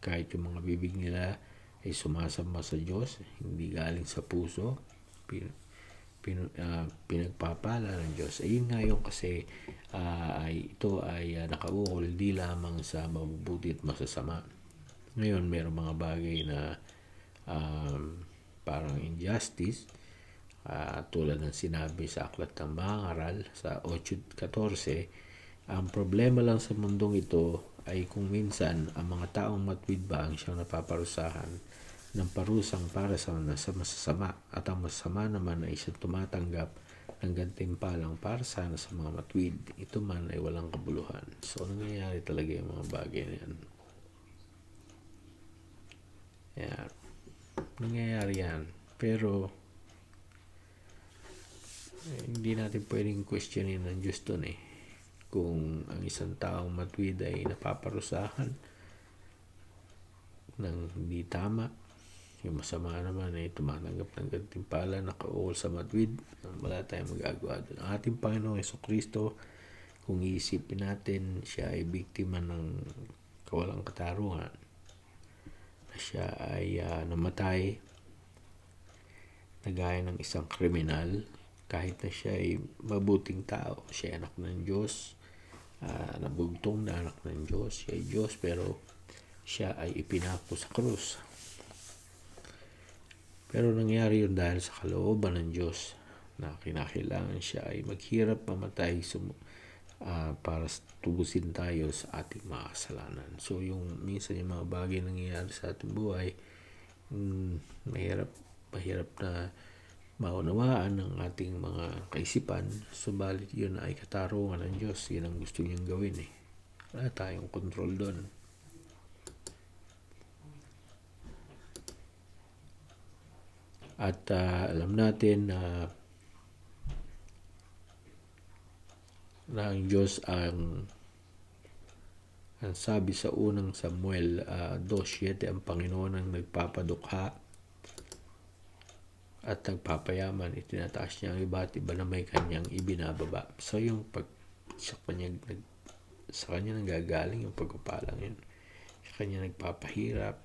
Kahit yung mga bibig nila ay sumasamba sa Diyos, hindi galing sa puso, pinagpapala ng Diyos. Ayun nga yung kasi ito ay nakaukol di lamang sa mabubuti at masasama. Ngayon, mayroong mga bagay na parang injustice, tulad ng sinabi sa Aklat ng Mangaral sa 8:14. Ang problema lang sa mundong ito ay kung minsan ang mga taong matwid ba ang siyang napaparusahan ng parusang para sa masasama, at ang masama naman ay siyang tumatanggap ng gantimpalang para sana sa mga matwid. Ito man ay walang kabuluhan. So, nangyayari talaga yung mga bagay na yan. Yan. Nangyayari yan. Pero, hindi natin pwedeng questionin ng Diyos dun eh. Kung ang isang taong matwid ay napaparusahan ng hindi tama, yung masama naman ay tumatanggap ng gantimpala, nakaukol sa matwid, wala tayong magagawa doon. Ang ating Panginoong Jesucristo, kung iisipin natin, siya ay biktima ng kawalang katarungan. Siya ay namatay na gaya ng isang kriminal, kahit na siya ay mabuting tao. Siya ay anak ng Diyos, nabugtong na anak ng Diyos. Siya ay Diyos, pero siya ay ipinako sa krus. Pero nangyari yun dahil sa kalooban ng Diyos na kinakailangan siya ay maghirap, mamatay para tubusin tayo sa ating mga kasalanan. So yung minsan yung mga bagay nangyayari sa ating buhay, mahirap na maunawaan ng ating mga kaisipan, subalit yun ay katarungan ng Diyos. Yun ang gusto niyang gawin eh. Wala tayong control doon. At alam natin na ang Diyos ang sabi sa unang Samuel 2:7, ang Panginoon ang nagpapadukha at nagpapayaman, itinataas niya ang iba at iba na may kanyang ibinababa. So yung sa kanya nanggagaling yung pagpapalang yun. Sa kanya nagpapahirap,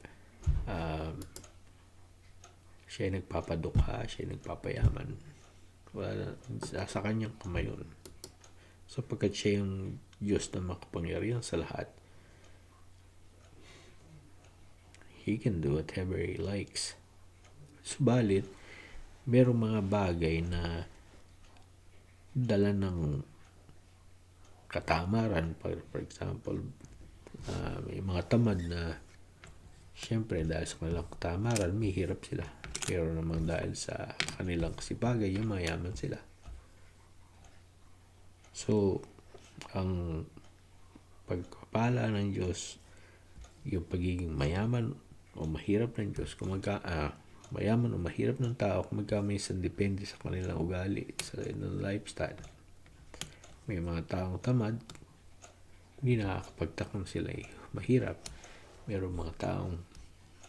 siya ay nagpapadukha, siya ay nagpapayaman. Sa kanyang kamay yun. So pagkat siya yung Diyos na makapangyarihan sa lahat, He can do whatever He likes. Subalit, merong mga bagay na dala ng katamaran. For example, may mga tamad na siyempre dahil sa kanilang katamaran, may hirap sila. Pero naman dahil sa kanilang kasipagay, yung mayaman sila. So, ang pagpapala ng Diyos, yung pagiging mayaman o mahirap ng Diyos, mayaman o mahirap ng tao, kung minsan depende sa kanilang ugali, sa lifestyle. May mga taong tamad, hindi nakakapagtakang sila mahirap. Mayroong mga taong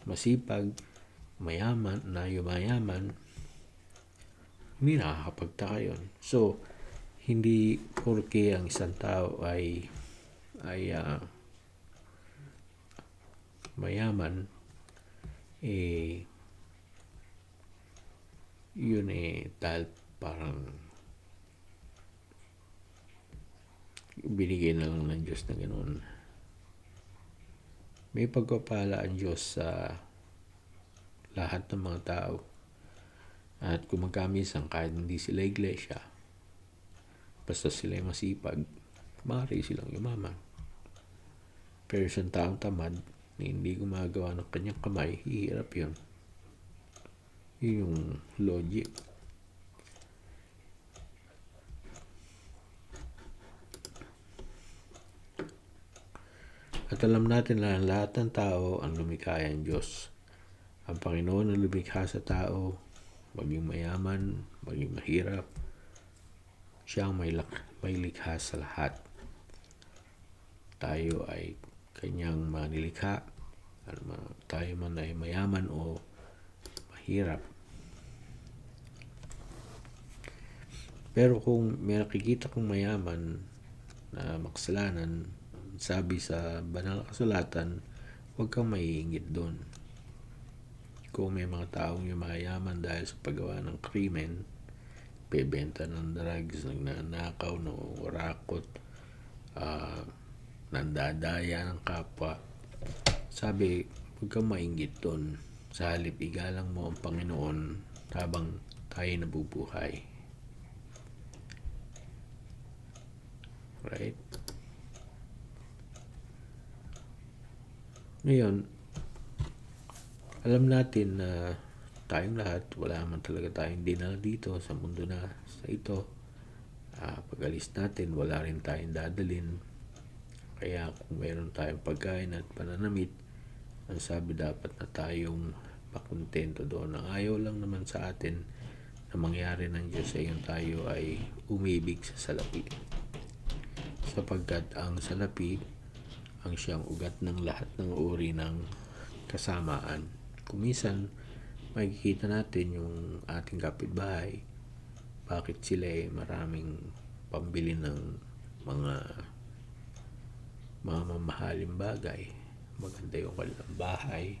masipag, mayaman, yumayaman, hindi nakakapagtaka yun. So, hindi porke ang isang tao ay mayaman, yun dahil parang binigay na lang ng Diyos na ganoon. May pagpapala ang Diyos sa lahat ng mga tao. At kung magkamisan, kahit hindi sila iglesia, basta sila masipag, maaari silang yumaman. Pero isang taong tamad na hindi gumagawa ng kanyang kamay, hihirap yun. Yun yung logic. At alam natin na lahat ng tao ang lumikha ng Diyos. Ang Panginoon ang lumikha sa tao, maging mayaman, maging mahirap. Siya ang may likha sa lahat. Tayo ay kanyang manilikha. Tayo man ay mayaman o mahirap. Pero kung may nakikita kong mayaman na makasalanan, sabi sa banal na kasulatan, huwag kang maiingit doon. Kung may mga taong yung mayaman dahil sa paggawa ng krimen, bebenta ng drugs, nagnanakaw, nangurakot, nandadaya ng kapwa, sabi, huwag kang maingit doon. Sa halip, igalang mo ang Panginoon habang tayo nabubuhay. Right? Ngayon, alam natin na tayong lahat, wala naman talaga tayong dinala dito sa mundo na sa ito. Pag alis natin, wala rin tayong dadalin. Kaya kung mayroon tayong pagkain at pananamit, ang sabi dapat na tayong makontento doon. Ang ayaw lang naman sa atin na mangyari ng Diyos ay yung tayo ay umibig sa salapi. Sapagkat ang salapi ang siyang ugat ng lahat ng uri ng kasamaan. Kumisan, makikita natin yung ating kapitbahay, bakit sila ay maraming pambili ng mga mamahaling bagay. Maganda yung kanilang bahay,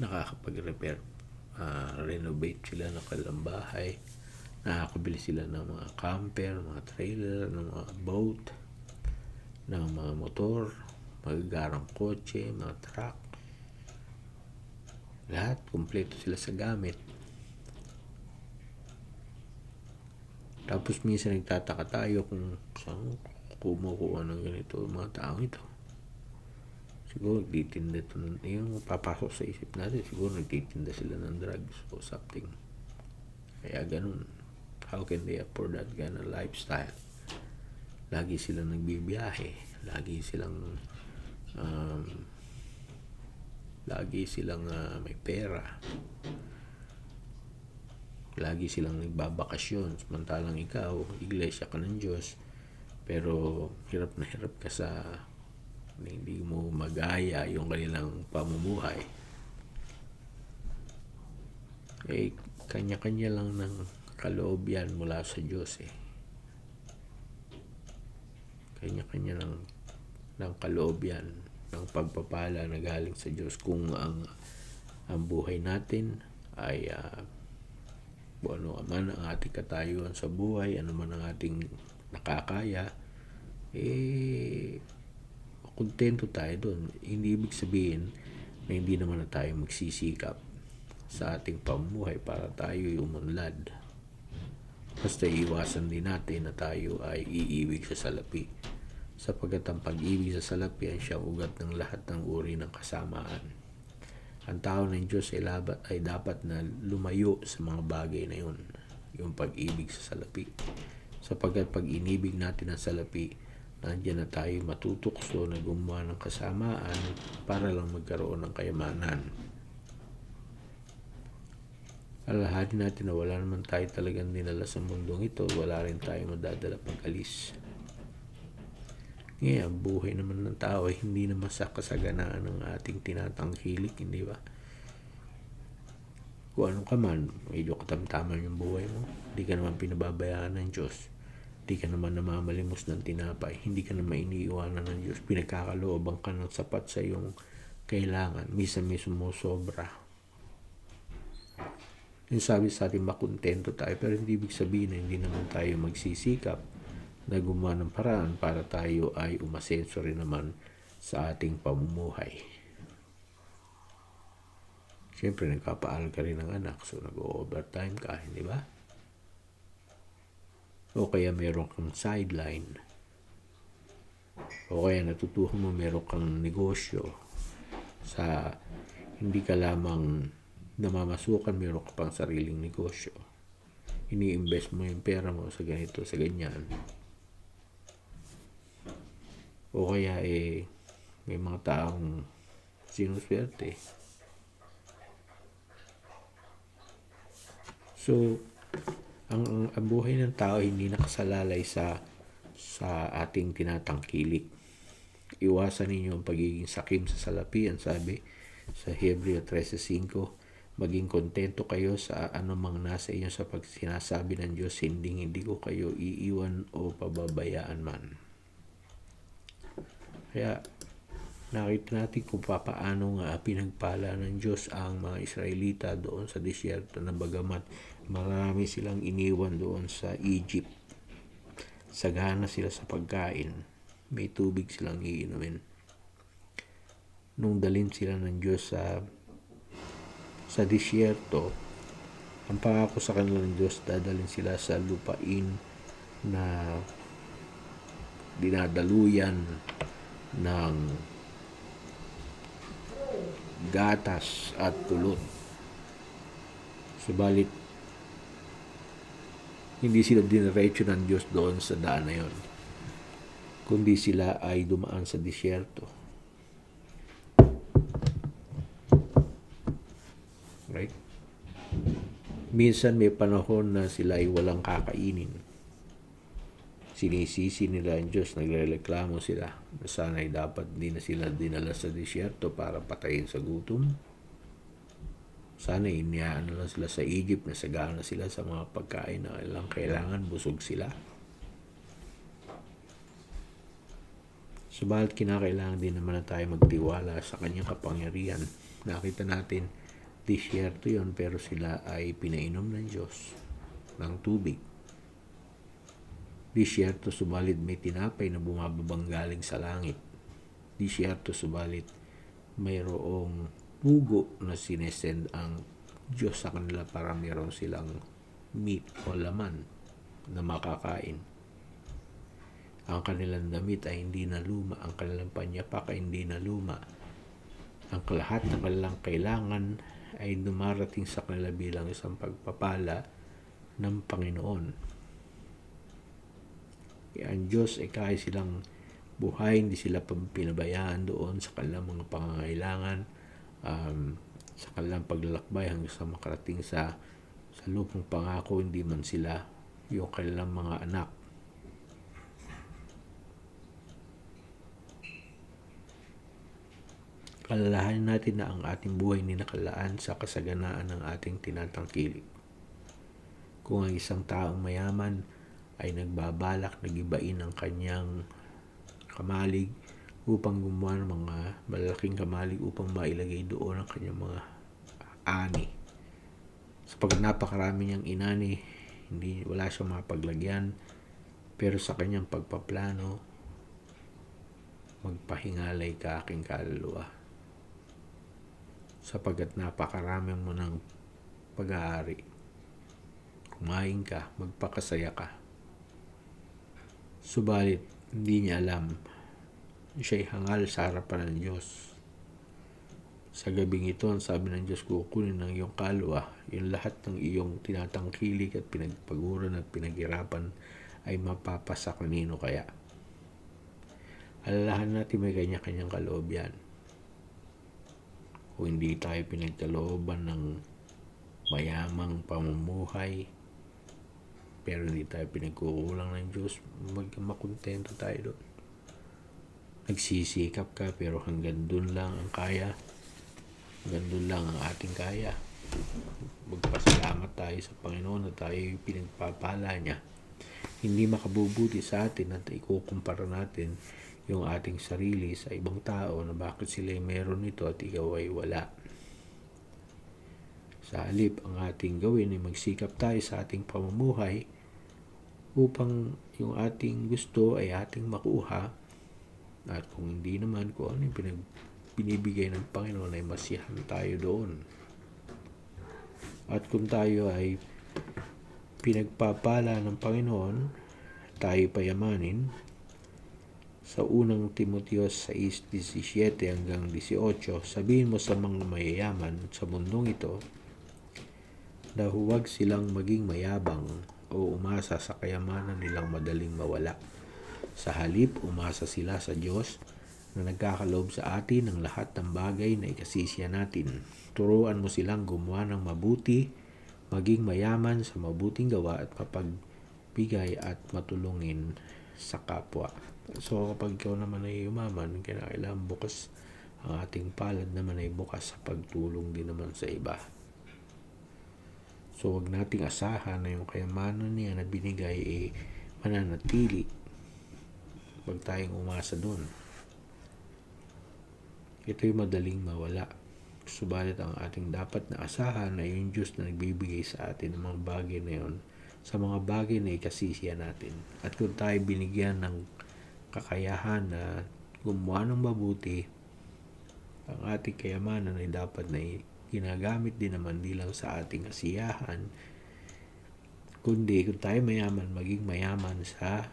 nakakapag-repair, renovate sila ng kanilang bahay, nakakabili sila ng mga camper, mga trailer, ng mga boat, ng mga motor, magagarang kotse, mga truck. Lahat, kumpleto sila sa gamit. Tapos minsan nagtataka tayo kung saan kumukuha ng ganito mga taong ito. Siguro nagtitinda ito, yung papasok sa isip natin, siguro nagtitinda sila ng drugs o something. Kaya ganun. How can they afford that kind of lifestyle? Lagi silang nagbibiyahe. Lagi silang may pera. Lagi silang nagbabakasyon. Samantalang ikaw, iglesia ka ng Diyos, pero hirap na hirap ka sa hindi mo magaya yung kanilang pamumuhay. Kanya-kanya lang ng kaloob yan mula sa Diyos Kanya-kanya lang ng kaloob yan, ng pagpapala na galing sa Diyos. Kung ang buhay natin ay ano man ang ating katayuan sa buhay, ano man ang ating nakakaya, kontento tayo doon. Hindi ibig sabihin na hindi naman na tayo magsisikap sa ating pamumuhay para tayo umunlad. Basta iwasan din natin na tayo ay iibig sa salapi. Sapagkat ang pag-ibig sa salapi ay siyang ugat ng lahat ng uri ng kasamaan. Ang tao ng Diyos ay dapat na lumayo sa mga bagay na yun. Yung pag-ibig sa salapi. Sapagkat pag inibig natin ang salapi, nandiyan na tayo matutukso na gumawa ng kasamaan para lang magkaroon ng kayamanan. Alalahanin natin na wala naman tayo talagang dinala sa mundong ito, wala rin tayo madadala pag-alis. Ngayon, buhay naman ng tao ay hindi naman sa kasaganaan ng ating tinatangkilik, hindi ba? Kung ano ka man, medyo katamtaman yung buhay mo, hindi ka naman pinababayaan ng Diyos, hindi ka naman namamalimos ng tinapay, hindi ka naman iniiwanan ng Diyos, pinagkakalooban ka ng sapat sa iyong kailangan, minsan may sumusobra. Yung sabi sa atin, makontento tayo, pero hindi ibig sabihin na hindi naman tayo magsisikap na gumawa ng paraan para tayo ay umasenso rin naman sa ating pamumuhay. Siyempre, nagpapaaral ka rin ng anak, so nag-overtime ka, hindi ba? O kaya meron kang sideline. O kaya natutuhan mo meron kang negosyo sa hindi ka lamang namamasukan, meron ka pang sariling negosyo. Ini-invest mo yung pera mo sa ganito, sa ganyan. O kaya may mga taong sinuswerte. So, ang buhay ng tao hindi nakasalalay sa ating tinatangkilik. Iwasan ninyo ang pagiging sakim sa salapi, ang sabi sa Hebreo 13:5. Maging kontento kayo sa anumang nasa inyo sa pagsinasabi ng Diyos, hindi ko kayo iiwan o pababayaan man. Kaya nakita natin kung paano nga pinagpala ng Diyos ang mga Israelita doon sa disyerto, na bagamat marami silang iniwan doon sa Egypt, sagana sila sa pagkain, may tubig silang iinumin. Nung dalhin sila ng Diyos sa disyerto, ang pangako sa kanila ng Diyos, dadalhin sila sa lupain na dinadaluyan ng gatas at pulot. Subalit, hindi sila diniretso ng Diyos doon sa daan na yon, kundi sila ay dumaan sa disyerto. Right? Minsan may panahon na sila ay walang kakainin. Sinisisi nila ang Diyos, nagrereklamo sila na sana'y dapat di na sila dinala sa disyerto para patayin sa gutom. Sana iniyaan na lang sila sa Egypt, na sagana sila sa mga pagkain na kailangan, busog sila. Subalit kinakailangan din naman na tayo magtiwala sa kanyang kapangyarihan. Nakita natin, disyerto yon, pero sila ay pinainom ng Diyos ng tubig. Disyerto, subalit may tinapay na bumababang galing sa langit. Disyerto, subalit mayroong pugo na sinesend ang Diyos sa kanila para mayroon silang meat o laman na makakain. Ang kanilang damit ay hindi na luma, ang kanilang panyapak ay hindi na luma. Ang lahat ng kanilang kailangan ay dumarating sa kanila bilang isang pagpapala ng Panginoon. Ang Diyos ay kaya silang buhay, hindi sila pinabayaan doon sa kanilang mga pangangailangan, sa kanilang paglalakbay hanggang sa makarating sa lupang pangako, hindi man sila yung kanilang mga anak. Alalahanin natin na ang ating buhay ni nakalaan sa kasaganaan ng ating tinatangkilik. Kung ang isang taong mayaman ay nagbabalak na gibain ang kanyang kamalig upang gumawa ng mga malaking kamalig upang mailagay doon ang kanyang mga ani. Sapagkat napakarami niyang inani, wala siyang mapaglagyan, pero sa kanyang pagpaplano, magpahingalay ka aking kaluluwa. Sapagkat napakarami mo ng pag-aari. Kumain ka, magpakasaya ka. Subalit, hindi niya alam, siya'y hangal sa harapan ng Diyos. Sa gabing ito, ang sabi ng Diyos, kukunin ng iyong kaluluwa, yung lahat ng iyong tinatangkilik at pinagpaguran at pinaghirapan ay mapapasa kanino kaya. Alalahan natin may kanya-kanyang kaloob yan. Kung hindi tayo pinagkalooban ng mayamang pamumuhay, pero hindi tayo pinagkukulang ng Diyos, makontento tayo doon. Nagsisikap ka, pero hanggang doon lang ang kaya. Hanggang doon lang ang ating kaya. Magpasalamat tayo sa Panginoon na tayo pinagpapala niya. Hindi makabubuti sa atin at ikukumpara natin yung ating sarili sa ibang tao na bakit sila meron nito at ikaw ay wala. Sa halip, ang ating gawin ay magsikap tayo sa ating pamumuhay upang yung ating gusto ay ating makuha, at kung hindi naman, kung ano yung binibigay ng Panginoon ay masiyahan tayo doon. At kung tayo ay pinagpapala ng Panginoon, tayo payamanin, Sa unang Timoteo 6:17 hanggang 18, sabihin mo sa mga mayayaman sa mundong ito na huwag silang maging mayabang o umasa sa kayamanan nilang madaling mawala. Sa halip, umasa sila sa Diyos na nagkakaloob sa atin ng lahat ng bagay na ikasisiya natin. Turuan mo silang gumawa ng mabuti, maging mayaman sa mabuting gawa at mapagbigay at matulungin sa kapwa. So kapag ikaw naman ay umaman, kailangan bukas ang ating palad naman ay bukas sa pagtulong din naman sa iba. So wag nating asahan na yung kayamanan niya na binigay mananatili. Wag tayong umasa doon. Ito'y madaling mawala. Subalit ang ating dapat na asahan ay yung Diyos na nagbibigay sa atin ng mga bagay na yun, sa mga bagay na ikasisiya natin. At kung tayo binigyan ng kakayahan na gumawa ng mabuti, ang ating kayamanan ay dapat na ginagamit din naman di lang sa ating kasiyahan, kundi kung tayo mayaman, maging mayaman sa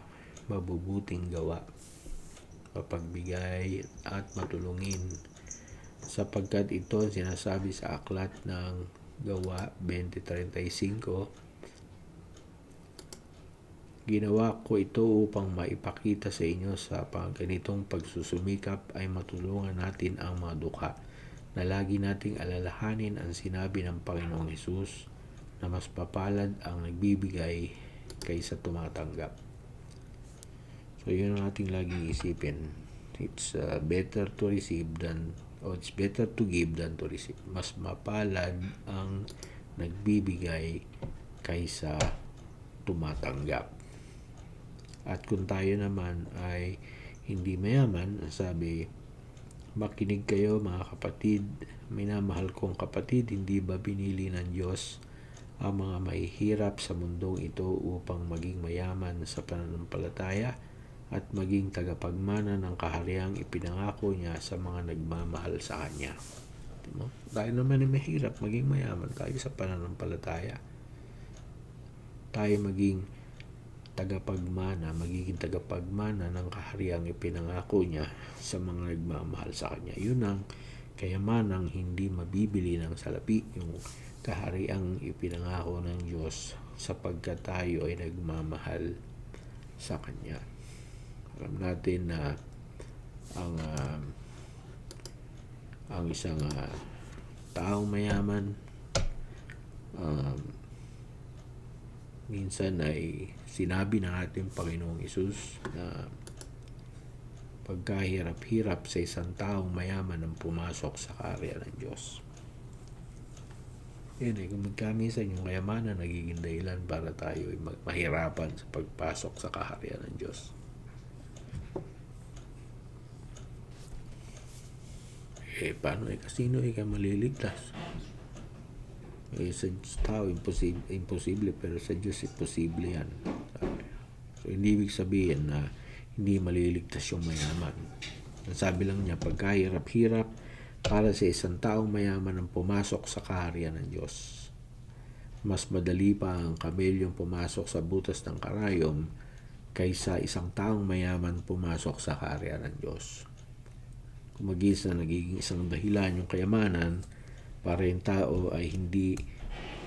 mabubuting gawa, mapagbigay at matulungin, sapagkat ito sinasabi sa aklat ng Gawa 20:35, ginawa ko ito upang maipakita sa inyo sa ganitong pagsusumikap ay matulungan natin ang mga dukha, na lagi nating alalahanin ang sinabi ng Panginoong Hesus na mas papalad ang nagbibigay kaysa tumatanggap. So yun ang ating laging isipin. It's better to receive it's better to give than to receive. Mas mapalad ang nagbibigay kaysa tumatanggap. At kung tayo naman ay hindi mayaman, sabi, makinig kayo mga kapatid, minamahal kong kapatid, hindi ba binili ng Diyos ang mga mahihirap sa mundong ito upang maging mayaman sa pananampalataya at maging tagapagmana ng kahariang ipinangako niya sa mga nagmamahal sa Kanya. Diba? Tayo naman ay mahirap, maging mayaman tayo sa pananampalataya. Tayo magiging tagapagmana ng kahariang ipinangako niya sa mga nagmamahal sa Kanya. Yun ang kayamanang hindi mabibili ng salapi, yung kahariang ipinangako ng Diyos sapagkat tayo ay nagmamahal sa Kanya. Alam natin na ang isang taong mayaman minsan ay sinabi ng ating Panginoong Hesus na pagkahirap-hirap sa isang taong mayaman ang pumasok sa kaharian ng Diyos. Yun kung magkamisan yung kayamanan nagiging dahilan para tayo ay mahirapan sa pagpasok sa kaharian ng Diyos. Paano kasino ka maliligtas? Sa tao imposible, pero sa Diyos imposible yan. So hindi ibig sabihin na hindi maliligtas yung mayaman. Ang sabi lang niya, pagkahirap-hirap para sa isang taong mayaman ang pumasok sa kaharian ng Diyos. Mas madali pa ang kamelyong pumasok sa butas ng karayom kaysa isang taong mayaman pumasok sa kaharian ng Diyos. Kung nagiging isang dahilan yung kayamanan para yung tao ay hindi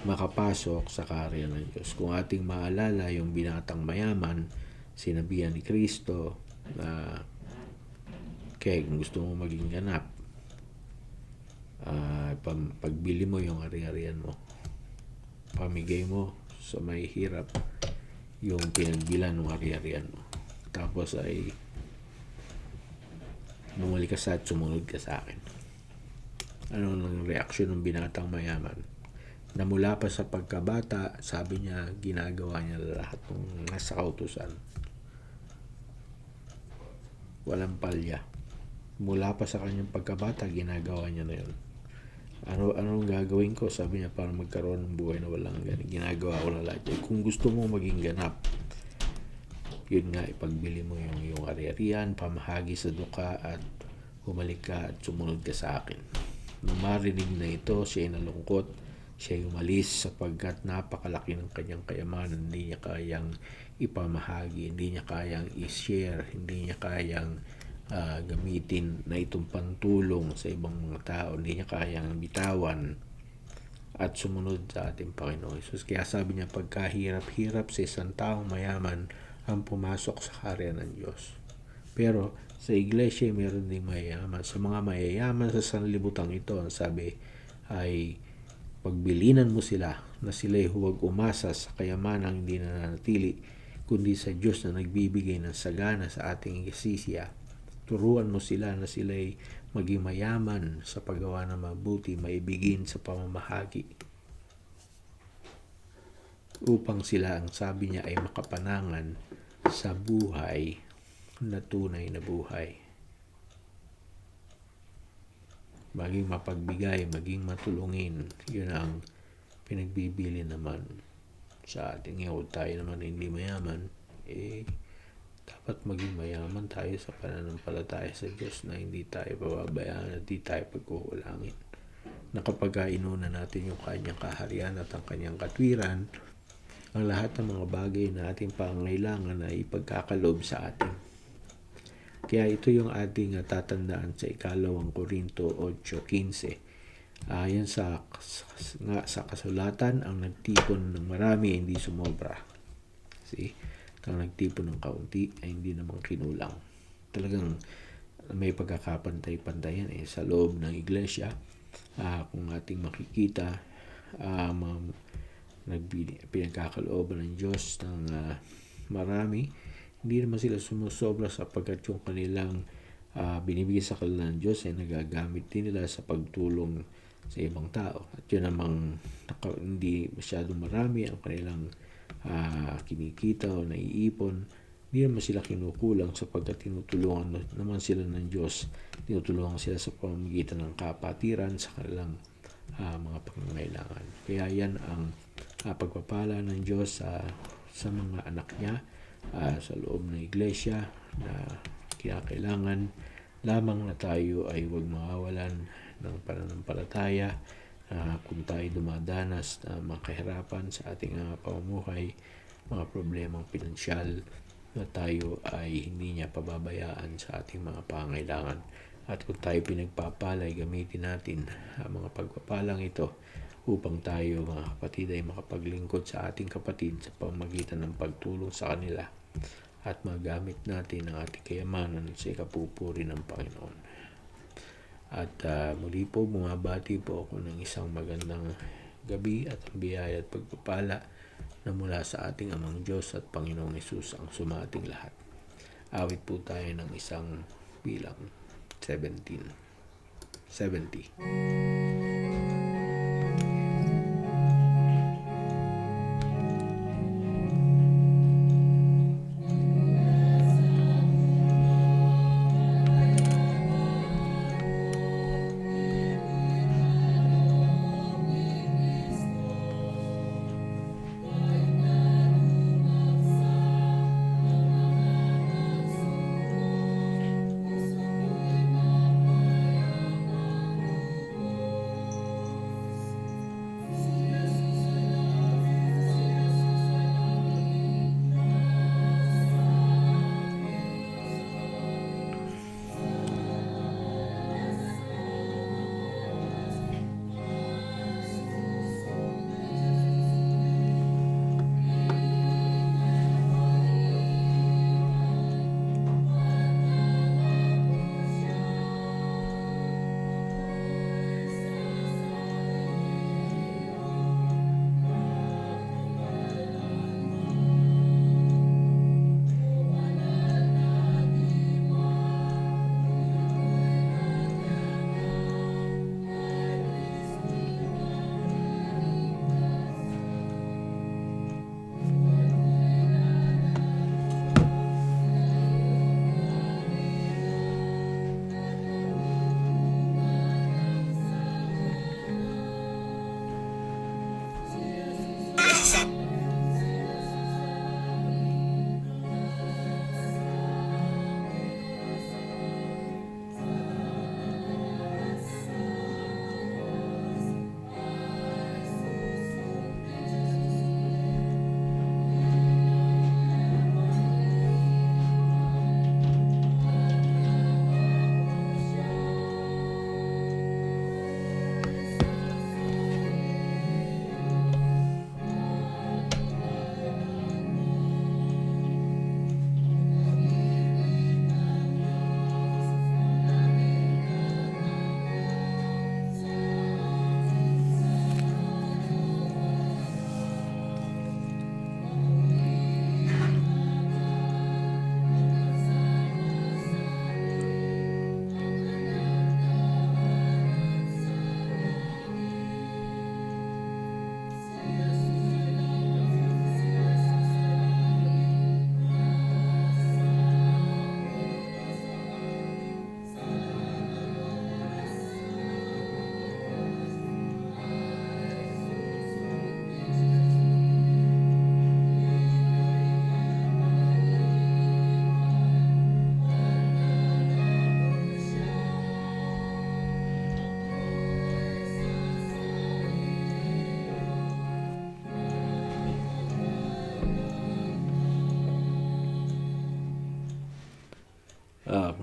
makapasok sa kaharian ng Diyos. Kung ating maalala yung binatang mayaman, sinabihan ni Kristo na kaya kung gusto mo maging ganap, pagbili mo yung ari-arian mo, pamigay mo sa may hirap yung pinagbilan ng ari-arian mo, tapos ay bumalik ka at sumunod ka sa akin. Ano ang reaksyon ng binatang mayaman? Na mula pa sa pagkabata, sabi niya, ginagawa niya lahat ng nasa kautusan. Walang palya. Mula pa sa kanyang pagkabata, ginagawa niya na yun. Anong gagawin ko? Sabi niya, para magkaroon ng buhay na walang ganun. Ginagawa ko na lahat. Kung gusto mo maging ganap, yun nga, ipagbili mo yung ari-arian, pamahagi sa duka, at humalik ka at sumunod ka sa akin. Nung marinig na ito, siya ay nalungkot Siya umalis sapagkat napakalaki ng kanyang kayamanan, hindi niya kayang ipamahagi, hindi niya kayang i-share, hindi niya kayang gamitin na itong pantulong sa ibang mga tao, hindi niya kayang bitawan at sumunod sa ating Panginoon Hesus. Kaya sabi niya, pagkahirap-hirap sa isang taong mayaman ang pumasok sa kaharian ng Diyos. Pero sa iglesia, meron ding mayayaman. Sa mga mayayaman sa sanlibutan ito, ang sabi ay pagbilinan mo sila na sila'y huwag umasa sa kayamanang hindi nananatili, kundi sa Diyos na nagbibigay ng sagana sa ating iglesia. Turuan mo sila na sila'y maging mayaman sa paggawa ng mabuti, maibigin sa pamamahagi, upang sila, ang sabi niya, ay makapanangan sa buhay na tunay na buhay. Maging mapagbigay, maging matulungin, yun ang pinagbibili naman sa ating ngayon. Tayo naman hindi mayaman, dapat maging mayaman tayo sa pananampalataya sa Diyos, na hindi tayo pababayaan at hindi tayo pagkukulangin. Na kapag inuna natin yung kanyang kaharian at ang kanyang katwiran, ang lahat ng mga bagay na ating pangangailangan ay ipagkakaloob sa atin. Kaya ito yung ating tatandaan sa 2 Korinto 8:15. Ayon sa kasulatan, ang nagtipon ng marami ay hindi sumobra. See? Ang nagtipon ng kaunti ay hindi naman kinulang. Talagang may pagkakapantay-pantayan sa loob ng iglesia. Kung ating makikita, pinagkakalooban ng Diyos ng marami, hindi naman sila sumusobra sapagkat yung kanilang binibigay sa kanila ng Diyos ay nagagamit din nila sa pagtulong sa ibang tao. At yun namang hindi masyadong marami ang kanilang kinikita o naiipon, hindi naman sila kinukulang sapagkat tinutulungan naman sila ng Diyos. Tinutulungan sila sa pamamagitan ng kapatiran sa kanilang mga pangangailangan. Kaya yan ang pagpapala ng Diyos sa mga anak niya sa loob ng iglesia, na kinakailangan lamang na tayo ay huwag mawawalan ng pananampalataya kung tayo dumadanas na mga kahirapan sa ating pamumuhay, mga problemang pinansyal, na tayo ay hindi niya pababayaan sa ating mga pangangailangan. At kung tayo pinagpapalay, gamitin natin ang mga pagpapalang ito upang tayo, mga kapatid, ay makapaglingkod sa ating kapatid sa pamamagitan ng pagtulong sa kanila, at magamit natin ang ating kayamanan sa ikapupuri ng Panginoon. At muli po, bumabati po ako ng isang magandang gabi at ang biyaya at pagpapala na mula sa ating Amang Diyos at Panginoong Hesus ang sumating lahat. Awit po tayo ng isang bilang 70.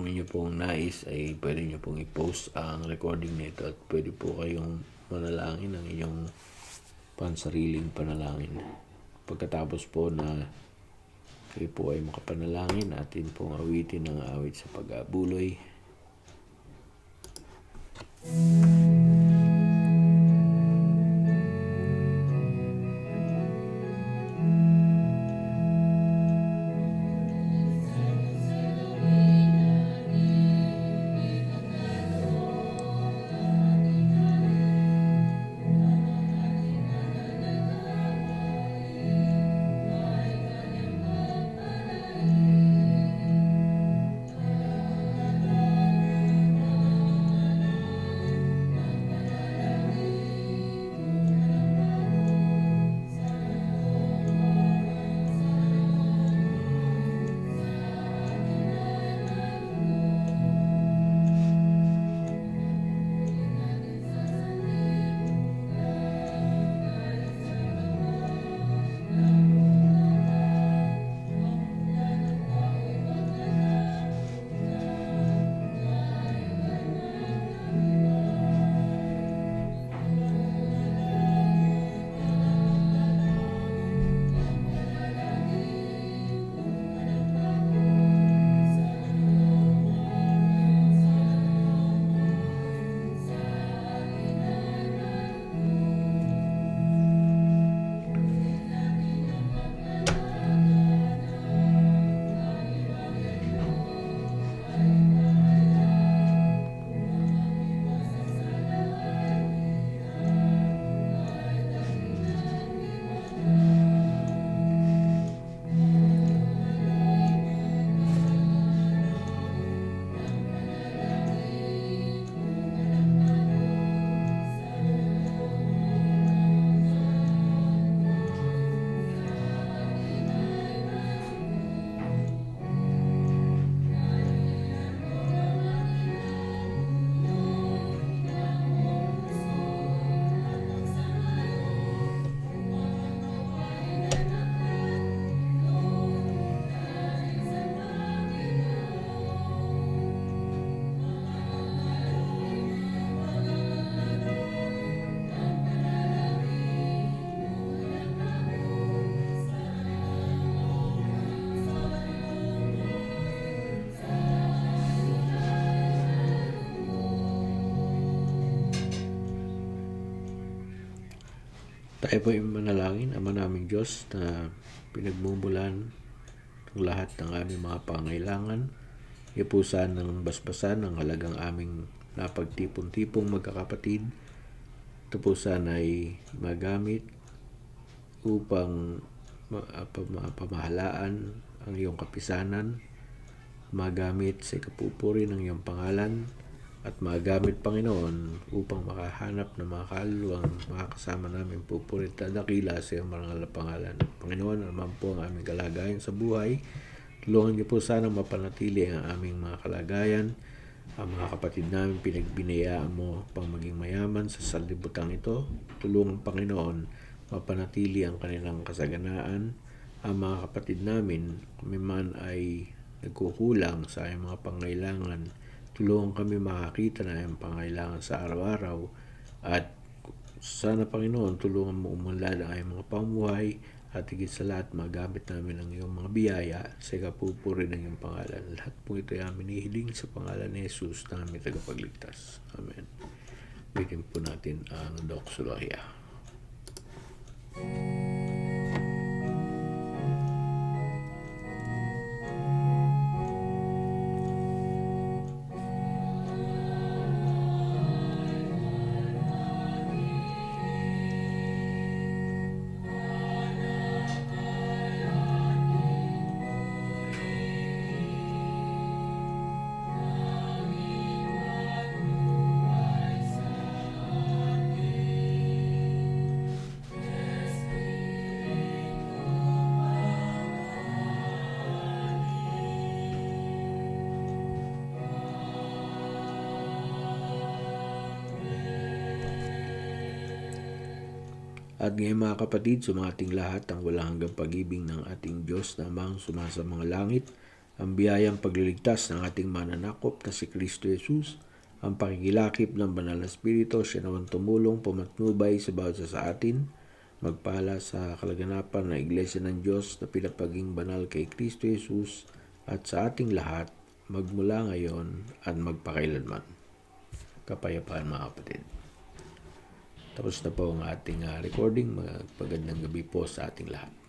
kung inyo pong nais ay pwede nyo pong i-post ang recording nito at pwede po kayong manalangin ng inyong pansariling panalangin. Pagkatapos po na kayo po ay makapanalangin, atin pong awitin ang awit sa pag-abuloy. Tayo po ay manalangin. Ama naming Diyos na pinagmumulan ng lahat ng aming mga pangailangan, ipusan ng basbasan ng halagang aming napagtipon-tipong magkakapatid. Ito po sana ay magamit upang pamahalaan ang iyong kapisanan, magamit sa ikapupuri ng iyong pangalan, at magamit, Panginoon, upang makahanap ng mga kaluluwang makakasama namin pupurit at dakila sa iyong marangal na pangalan. Panginoon, naman po ang aming kalagayan sa buhay. Tulungan niyo po sana mapanatili ang aming mga kalagayan. Ang mga kapatid namin pinagbinayaan mo pang maging mayaman sa sanlibutan ito. Tulungan, Panginoon, mapanatili ang kanilang kasaganaan. Ang mga kapatid namin, kung man ay nagkukulang sa aming mga pangailangan, tulungan kami makakita na ang pangailangan sa araw-araw, at sana, Panginoon, tulungan mo umunlad ang aming mga pamuhay at higit sa lahat magamit namin ang iyong mga biyaya sa ikapupuri ng iyong pangalan. Lahat po ito ay amin hihiling sa pangalan ni Jesus na aming tagapagligtas. Amen. Bitin po natin ang doxologia. At ngayon, mga kapatid, sumating lahat ang walang hanggang pag-ibig ng ating Diyos na amang sumasa mga langit ang biyayang pagliligtas ng ating mananakop na si Kristo Jesus, ang pakikilakip ng Banal na Espiritu, siya naman tumulong pumatnubay sa bawat isa sa atin, magpala sa kalaganapan ng Iglesia ng Diyos na pinapaging banal kay Kristo Jesus at sa ating lahat, magmula ngayon at magpakailanman. Kapayapaan mga kapatid. Tapos na po ang ating recording. Magandang gabi po sa ating lahat.